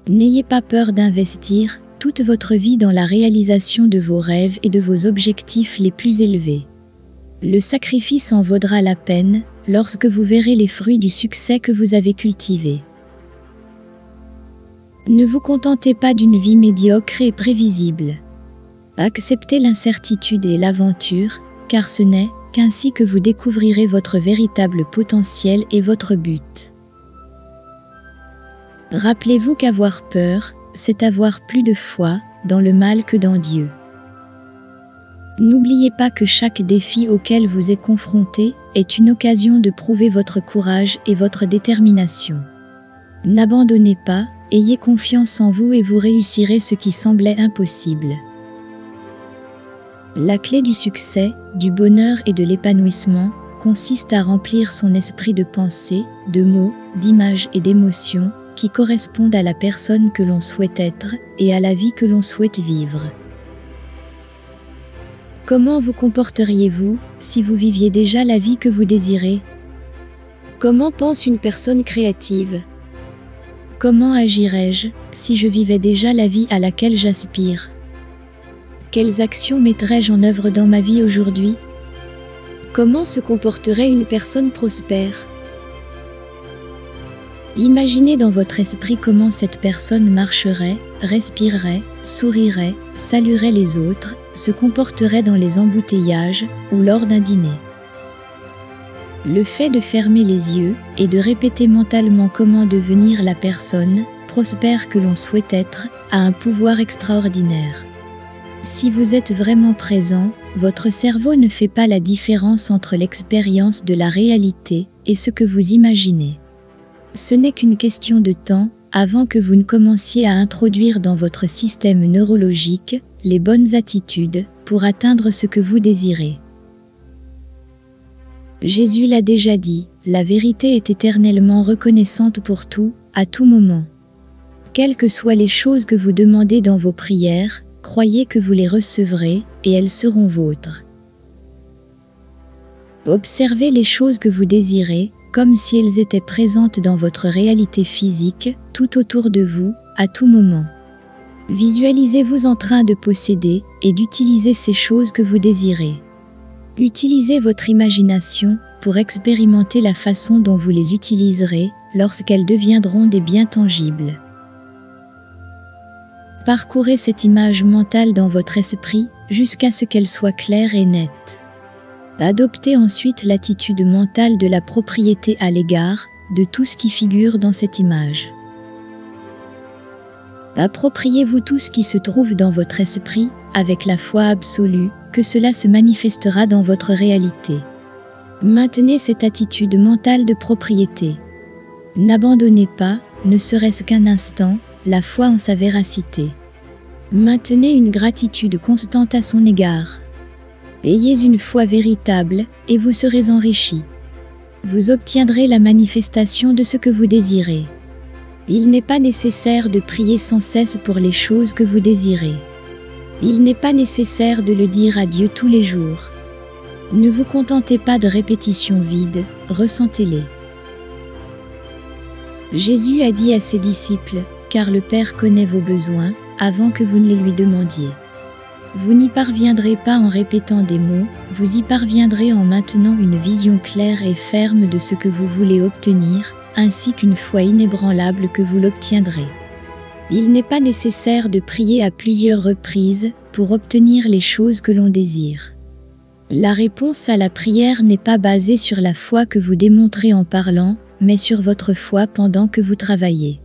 N'ayez pas peur d'investir toute votre vie dans la réalisation de vos rêves et de vos objectifs les plus élevés. Le sacrifice en vaudra la peine lorsque vous verrez les fruits du succès que vous avez cultivé. Ne vous contentez pas d'une vie médiocre et prévisible. Acceptez l'incertitude et l'aventure, car ce n'est qu'ainsi que vous découvrirez votre véritable potentiel et votre but. Rappelez-vous qu'avoir peur, c'est avoir plus de foi dans le mal que dans Dieu. N'oubliez pas que chaque défi auquel vous êtes confronté est une occasion de prouver votre courage et votre détermination. N'abandonnez pas, ayez confiance en vous et vous réussirez ce qui semblait impossible. La clé du succès, du bonheur et de l'épanouissement consiste à remplir son esprit de pensées, de mots, d'images et d'émotions qui correspondent à la personne que l'on souhaite être et à la vie que l'on souhaite vivre. Comment vous comporteriez-vous si vous viviez déjà la vie que vous désirez? Comment pense une personne créative? Comment agirais-je si je vivais déjà la vie à laquelle j'aspire? Quelles actions mettrais-je en œuvre dans ma vie aujourd'hui? Comment se comporterait une personne prospère? Imaginez dans votre esprit comment cette personne marcherait, respirerait, sourirait, saluerait les autres, se comporterait dans les embouteillages ou lors d'un dîner. Le fait de fermer les yeux et de répéter mentalement comment devenir la personne prospère que l'on souhaite être a un pouvoir extraordinaire. Si vous êtes vraiment présent, votre cerveau ne fait pas la différence entre l'expérience de la réalité et ce que vous imaginez. Ce n'est qu'une question de temps avant que vous ne commenciez à introduire dans votre système neurologique les bonnes attitudes pour atteindre ce que vous désirez. Jésus l'a déjà dit, la vérité est éternellement reconnaissante pour tout, à tout moment. Quelles que soient les choses que vous demandez dans vos prières, croyez que vous les recevrez et elles seront vôtres. Observez les choses que vous désirez comme si elles étaient présentes dans votre réalité physique, tout autour de vous, à tout moment. Visualisez-vous en train de posséder et d'utiliser ces choses que vous désirez. Utilisez votre imagination pour expérimenter la façon dont vous les utiliserez lorsqu'elles deviendront des biens tangibles. Parcourez cette image mentale dans votre esprit jusqu'à ce qu'elle soit claire et nette. Adoptez ensuite l'attitude mentale de la propriété à l'égard de tout ce qui figure dans cette image. Appropriez-vous tout ce qui se trouve dans votre esprit avec la foi absolue que cela se manifestera dans votre réalité. Maintenez cette attitude mentale de propriété. N'abandonnez pas, ne serait-ce qu'un instant, la foi en sa véracité. Maintenez une gratitude constante à son égard. Ayez une foi véritable et vous serez enrichis. Vous obtiendrez la manifestation de ce que vous désirez. Il n'est pas nécessaire de prier sans cesse pour les choses que vous désirez. Il n'est pas nécessaire de le dire à Dieu tous les jours. Ne vous contentez pas de répétitions vides, ressentez-les. Jésus a dit à ses disciples, car le Père connaît vos besoins, avant que vous ne les lui demandiez. Vous n'y parviendrez pas en répétant des mots, vous y parviendrez en maintenant une vision claire et ferme de ce que vous voulez obtenir, ainsi qu'une foi inébranlable que vous l'obtiendrez. Il n'est pas nécessaire de prier à plusieurs reprises pour obtenir les choses que l'on désire. La réponse à la prière n'est pas basée sur la foi que vous démontrez en parlant, mais sur votre foi pendant que vous travaillez.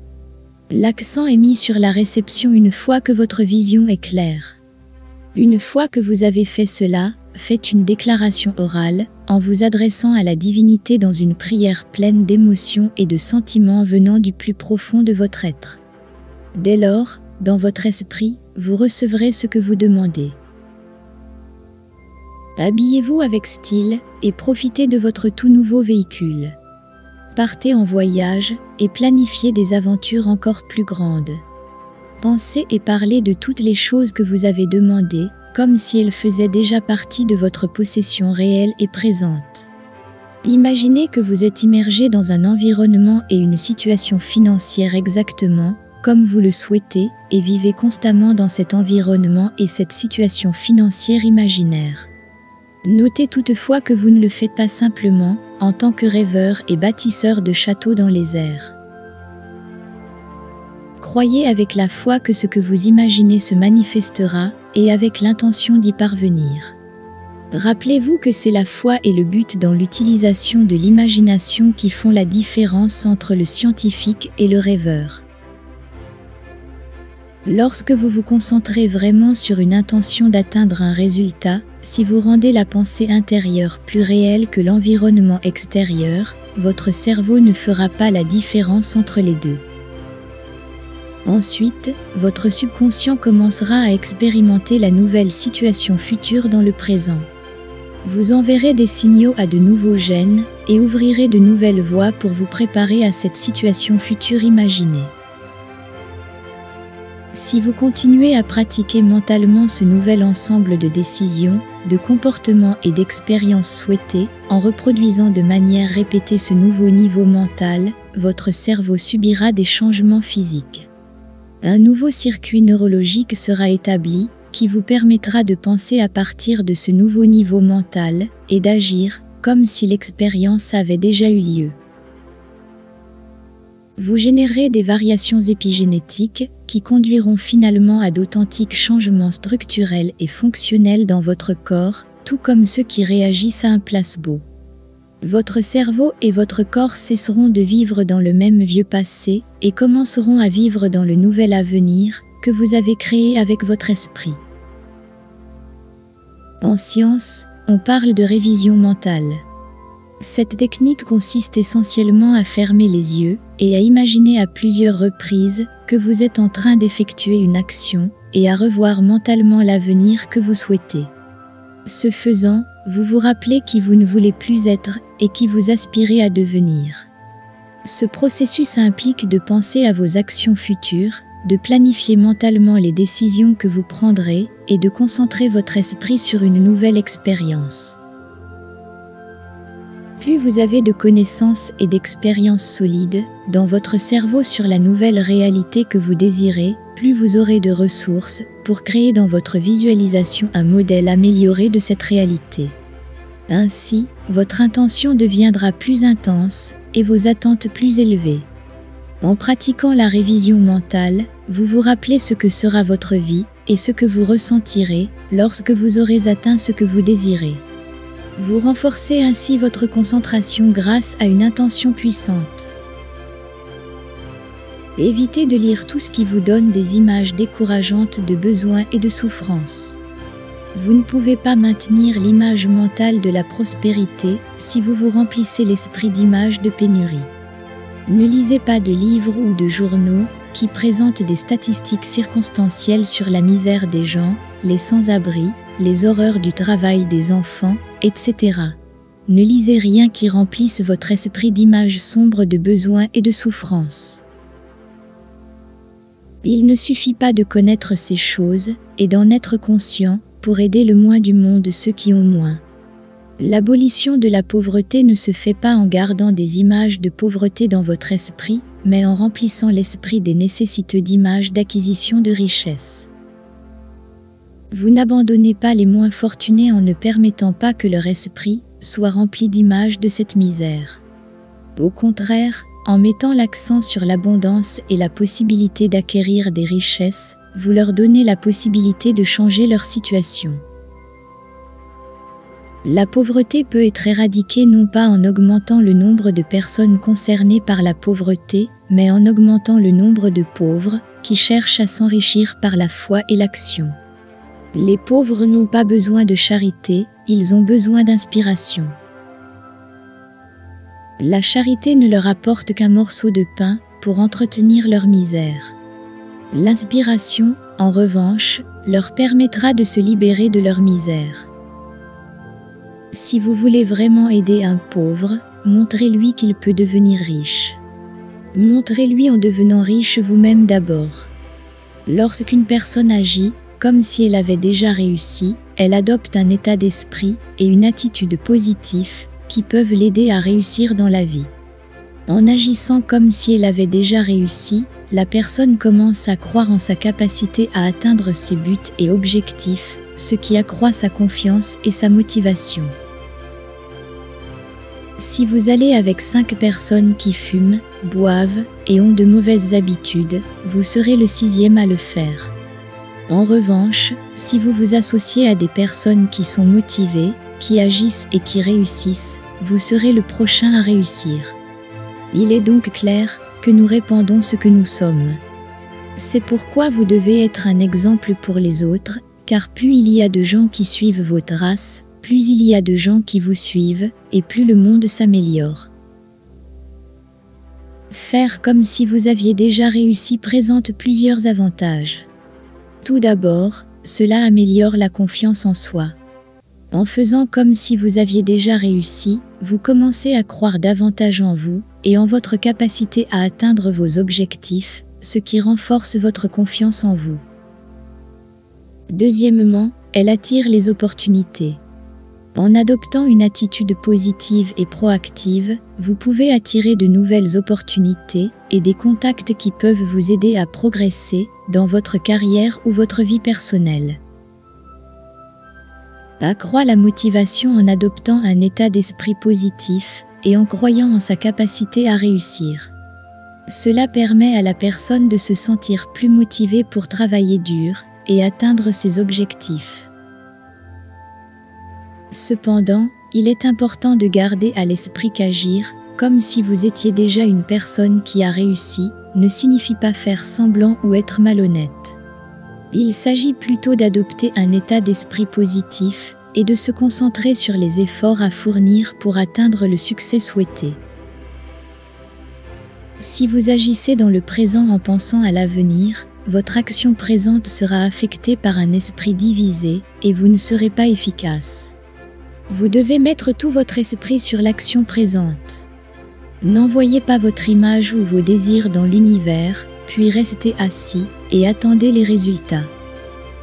L'accent est mis sur la réception une fois que votre vision est claire. Une fois que vous avez fait cela, faites une déclaration orale, en vous adressant à la divinité dans une prière pleine d'émotions et de sentiments venant du plus profond de votre être. Dès lors, dans votre esprit, vous recevrez ce que vous demandez. Habillez-vous avec style et profitez de votre tout nouveau véhicule. Partez en voyage et planifiez des aventures encore plus grandes. Pensez et parlez de toutes les choses que vous avez demandées, comme si elles faisaient déjà partie de votre possession réelle et présente. Imaginez que vous êtes immergé dans un environnement et une situation financière exactement comme vous le souhaitez et vivez constamment dans cet environnement et cette situation financière imaginaire. Notez toutefois que vous ne le faites pas simplement en tant que rêveur et bâtisseur de châteaux dans les airs. Croyez avec la foi que ce que vous imaginez se manifestera et avec l'intention d'y parvenir. Rappelez-vous que c'est la foi et le but dans l'utilisation de l'imagination qui font la différence entre le scientifique et le rêveur. Lorsque vous vous concentrez vraiment sur une intention d'atteindre un résultat, si vous rendez la pensée intérieure plus réelle que l'environnement extérieur, votre cerveau ne fera pas la différence entre les deux. Ensuite, votre subconscient commencera à expérimenter la nouvelle situation future dans le présent. Vous enverrez des signaux à de nouveaux gènes et ouvrirez de nouvelles voies pour vous préparer à cette situation future imaginée. Si vous continuez à pratiquer mentalement ce nouvel ensemble de décisions, de comportements et d'expériences souhaitées, en reproduisant de manière répétée ce nouveau niveau mental, votre cerveau subira des changements physiques. Un nouveau circuit neurologique sera établi, qui vous permettra de penser à partir de ce nouveau niveau mental et d'agir comme si l'expérience avait déjà eu lieu. Vous générez des variations épigénétiques qui conduiront finalement à d'authentiques changements structurels et fonctionnels dans votre corps, tout comme ceux qui réagissent à un placebo. Votre cerveau et votre corps cesseront de vivre dans le même vieux passé et commenceront à vivre dans le nouvel avenir que vous avez créé avec votre esprit. En science, on parle de révision mentale. Cette technique consiste essentiellement à fermer les yeux et à imaginer à plusieurs reprises que vous êtes en train d'effectuer une action et à revoir mentalement l'avenir que vous souhaitez. Ce faisant, vous vous rappelez qui vous ne voulez plus être et qui vous aspirez à devenir. Ce processus implique de penser à vos actions futures, de planifier mentalement les décisions que vous prendrez et de concentrer votre esprit sur une nouvelle expérience. Plus vous avez de connaissances et d'expériences solides dans votre cerveau sur la nouvelle réalité que vous désirez, plus vous aurez de ressources pour créer dans votre visualisation un modèle amélioré de cette réalité. Ainsi, votre intention deviendra plus intense et vos attentes plus élevées. En pratiquant la révision mentale, vous vous rappelez ce que sera votre vie et ce que vous ressentirez lorsque vous aurez atteint ce que vous désirez. Vous renforcez ainsi votre concentration grâce à une intention puissante. Évitez de lire tout ce qui vous donne des images décourageantes de besoins et de souffrances. Vous ne pouvez pas maintenir l'image mentale de la prospérité si vous vous remplissez l'esprit d'images de pénurie. Ne lisez pas de livres ou de journaux qui présentent des statistiques circonstancielles sur la misère des gens, les sans-abri, les horreurs du travail des enfants, etc. Ne lisez rien qui remplisse votre esprit d'images sombres de besoins et de souffrances. Il ne suffit pas de connaître ces choses et d'en être conscient pour aider le moins du monde ceux qui ont moins. L'abolition de la pauvreté ne se fait pas en gardant des images de pauvreté dans votre esprit, mais en remplissant l'esprit des nécessiteux d'images d'acquisition de richesse. Vous n'abandonnez pas les moins fortunés en ne permettant pas que leur esprit soit rempli d'images de cette misère. Au contraire, en mettant l'accent sur l'abondance et la possibilité d'acquérir des richesses, vous leur donnez la possibilité de changer leur situation. La pauvreté peut être éradiquée non pas en augmentant le nombre de personnes concernées par la pauvreté, mais en augmentant le nombre de pauvres qui cherchent à s'enrichir par la foi et l'action. Les pauvres n'ont pas besoin de charité, ils ont besoin d'inspiration. La charité ne leur apporte qu'un morceau de pain pour entretenir leur misère. L'inspiration, en revanche, leur permettra de se libérer de leur misère. Si vous voulez vraiment aider un pauvre, montrez-lui qu'il peut devenir riche. Montrez-lui en devenant riche vous-même d'abord. Lorsqu'une personne agit, comme si elle avait déjà réussi, elle adopte un état d'esprit et une attitude positive qui peuvent l'aider à réussir dans la vie. En agissant comme si elle avait déjà réussi, la personne commence à croire en sa capacité à atteindre ses buts et objectifs, ce qui accroît sa confiance et sa motivation. Si vous allez avec 5 personnes qui fument, boivent et ont de mauvaises habitudes, vous serez le 6e à le faire. En revanche, si vous vous associez à des personnes qui sont motivées, qui agissent et qui réussissent, vous serez le prochain à réussir. Il est donc clair que nous répandons ce que nous sommes. C'est pourquoi vous devez être un exemple pour les autres, car plus il y a de gens qui suivent vos traces, plus il y a de gens qui vous suivent, et plus le monde s'améliore. Faire comme si vous aviez déjà réussi présente plusieurs avantages. Tout d'abord, cela améliore la confiance en soi. En faisant comme si vous aviez déjà réussi, vous commencez à croire davantage en vous et en votre capacité à atteindre vos objectifs, ce qui renforce votre confiance en vous. Deuxièmement, elle attire les opportunités. En adoptant une attitude positive et proactive, vous pouvez attirer de nouvelles opportunités et des contacts qui peuvent vous aider à progresser dans votre carrière ou votre vie personnelle. Accroît la motivation en adoptant un état d'esprit positif et en croyant en sa capacité à réussir. Cela permet à la personne de se sentir plus motivée pour travailler dur et atteindre ses objectifs. Cependant, il est important de garder à l'esprit qu'agir, comme si vous étiez déjà une personne qui a réussi, ne signifie pas faire semblant ou être malhonnête. Il s'agit plutôt d'adopter un état d'esprit positif et de se concentrer sur les efforts à fournir pour atteindre le succès souhaité. Si vous agissez dans le présent en pensant à l'avenir, votre action présente sera affectée par un esprit divisé et vous ne serez pas efficace. Vous devez mettre tout votre esprit sur l'action présente. N'envoyez pas votre image ou vos désirs dans l'univers, puis restez assis et attendez les résultats.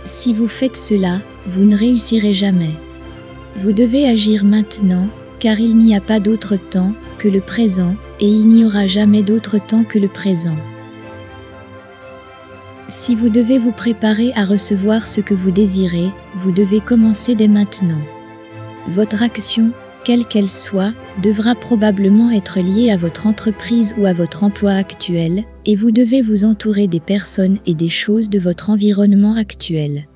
Si vous faites cela, vous ne réussirez jamais. Vous devez agir maintenant, car il n'y a pas d'autre temps que le présent, et il n'y aura jamais d'autre temps que le présent. Si vous devez vous préparer à recevoir ce que vous désirez, vous devez commencer dès maintenant. Votre action, quelle qu'elle soit, devra probablement être liée à votre entreprise ou à votre emploi actuel, et vous devez vous entourer des personnes et des choses de votre environnement actuel.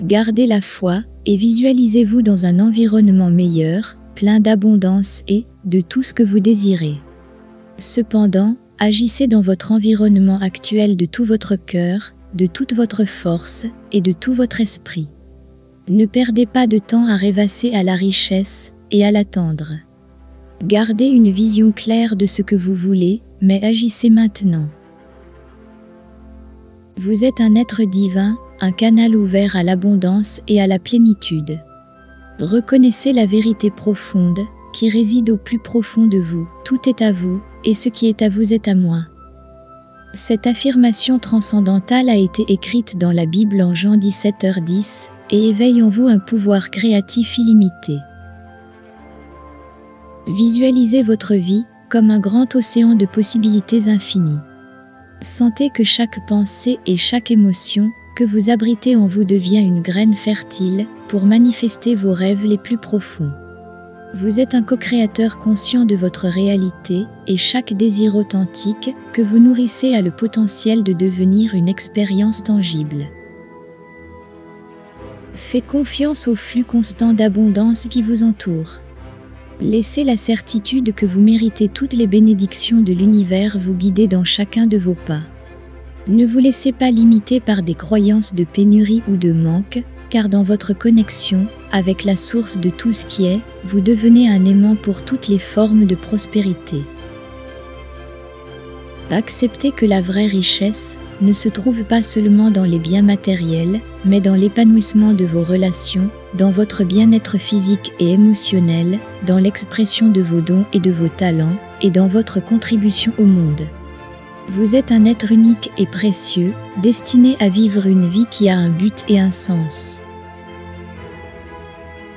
Gardez la foi et visualisez-vous dans un environnement meilleur, plein d'abondance et de tout ce que vous désirez. Cependant, agissez dans votre environnement actuel de tout votre cœur, de toute votre force et de tout votre esprit. Ne perdez pas de temps à rêvasser à la richesse et à l'attendre. Gardez une vision claire de ce que vous voulez, mais agissez maintenant. Vous êtes un être divin, un canal ouvert à l'abondance et à la plénitude. Reconnaissez la vérité profonde qui réside au plus profond de vous. Tout est à vous, et ce qui est à vous est à moi. Cette affirmation transcendantale a été écrite dans la Bible en Jean 17h10 et éveille en vous un pouvoir créatif illimité. Visualisez votre vie comme un grand océan de possibilités infinies. Sentez que chaque pensée et chaque émotion que vous abritez en vous devient une graine fertile pour manifester vos rêves les plus profonds. Vous êtes un co-créateur conscient de votre réalité et chaque désir authentique que vous nourrissez a le potentiel de devenir une expérience tangible. Faites confiance au flux constant d'abondance qui vous entoure. Laissez la certitude que vous méritez toutes les bénédictions de l'univers vous guider dans chacun de vos pas. Ne vous laissez pas limiter par des croyances de pénurie ou de manque, car dans votre connexion avec la source de tout ce qui est, vous devenez un aimant pour toutes les formes de prospérité. Acceptez que la vraie richesse ne se trouve pas seulement dans les biens matériels, mais dans l'épanouissement de vos relations, dans votre bien-être physique et émotionnel, dans l'expression de vos dons et de vos talents, et dans votre contribution au monde. Vous êtes un être unique et précieux, destiné à vivre une vie qui a un but et un sens.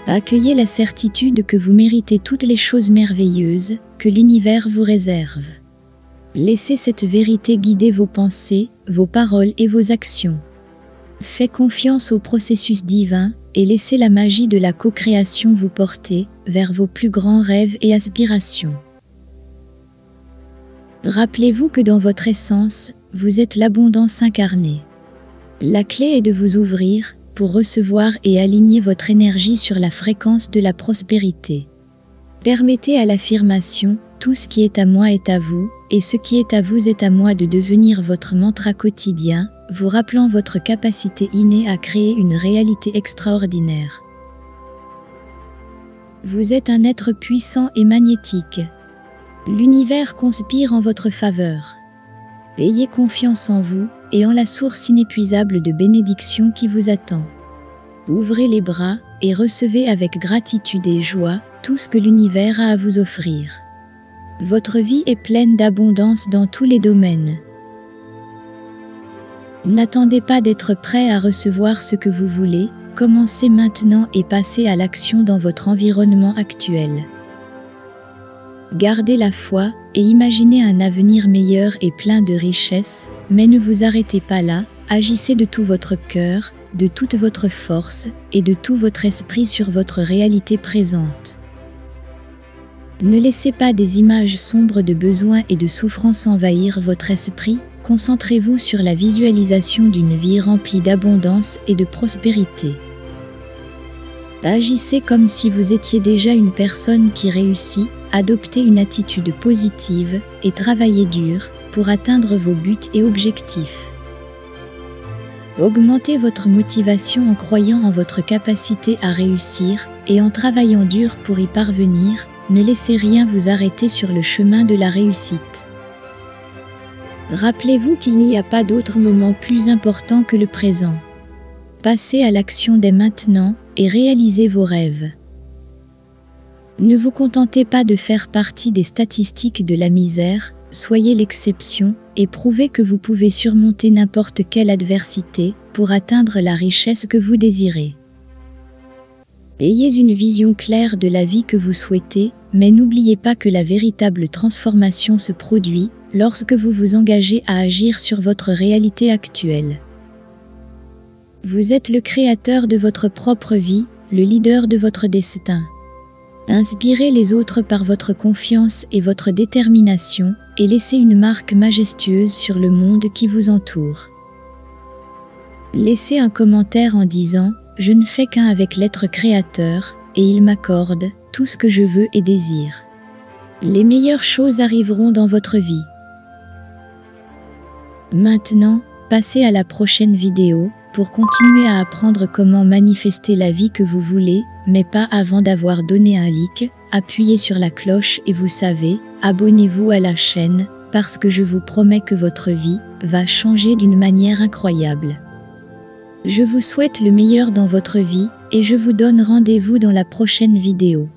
Accueillez la certitude que vous méritez toutes les choses merveilleuses que l'univers vous réserve. Laissez cette vérité guider vos pensées, vos paroles et vos actions. Faites confiance au processus divin et laissez la magie de la co-création vous porter vers vos plus grands rêves et aspirations. Rappelez-vous que dans votre essence, vous êtes l'abondance incarnée. La clé est de vous ouvrir pour recevoir et aligner votre énergie sur la fréquence de la prospérité. Permettez à l'affirmation tout ce qui est à moi est à vous, et ce qui est à vous est à moi de devenir votre mantra quotidien, vous rappelant votre capacité innée à créer une réalité extraordinaire. Vous êtes un être puissant et magnétique. L'univers conspire en votre faveur. Ayez confiance en vous et en la source inépuisable de bénédictions qui vous attend. Ouvrez les bras et recevez avec gratitude et joie tout ce que l'univers a à vous offrir. Votre vie est pleine d'abondance dans tous les domaines. N'attendez pas d'être prêt à recevoir ce que vous voulez, commencez maintenant et passez à l'action dans votre environnement actuel. Gardez la foi et imaginez un avenir meilleur et plein de richesses, mais ne vous arrêtez pas là, agissez de tout votre cœur, de toute votre force et de tout votre esprit sur votre réalité présente. Ne laissez pas des images sombres de besoins et de souffrances envahir votre esprit, concentrez-vous sur la visualisation d'une vie remplie d'abondance et de prospérité. Agissez comme si vous étiez déjà une personne qui réussit, adoptez une attitude positive et travaillez dur pour atteindre vos buts et objectifs. Augmentez votre motivation en croyant en votre capacité à réussir et en travaillant dur pour y parvenir, ne laissez rien vous arrêter sur le chemin de la réussite. Rappelez-vous qu'il n'y a pas d'autre moment plus important que le présent. Passez à l'action dès maintenant et réalisez vos rêves. Ne vous contentez pas de faire partie des statistiques de la misère, soyez l'exception et prouvez que vous pouvez surmonter n'importe quelle adversité pour atteindre la richesse que vous désirez. Ayez une vision claire de la vie que vous souhaitez, mais n'oubliez pas que la véritable transformation se produit lorsque vous vous engagez à agir sur votre réalité actuelle. Vous êtes le créateur de votre propre vie, le leader de votre destin. Inspirez les autres par votre confiance et votre détermination et laissez une marque majestueuse sur le monde qui vous entoure. Laissez un commentaire en disant « Je ne fais qu'un avec l'être créateur et il m'accorde tout ce que je veux et désire ». Les meilleures choses arriveront dans votre vie. Maintenant, passez à la prochaine vidéo pour continuer à apprendre comment manifester la vie que vous voulez, mais pas avant d'avoir donné un like, appuyez sur la cloche et vous savez, abonnez-vous à la chaîne, parce que je vous promets que votre vie va changer d'une manière incroyable. Je vous souhaite le meilleur dans votre vie et je vous donne rendez-vous dans la prochaine vidéo.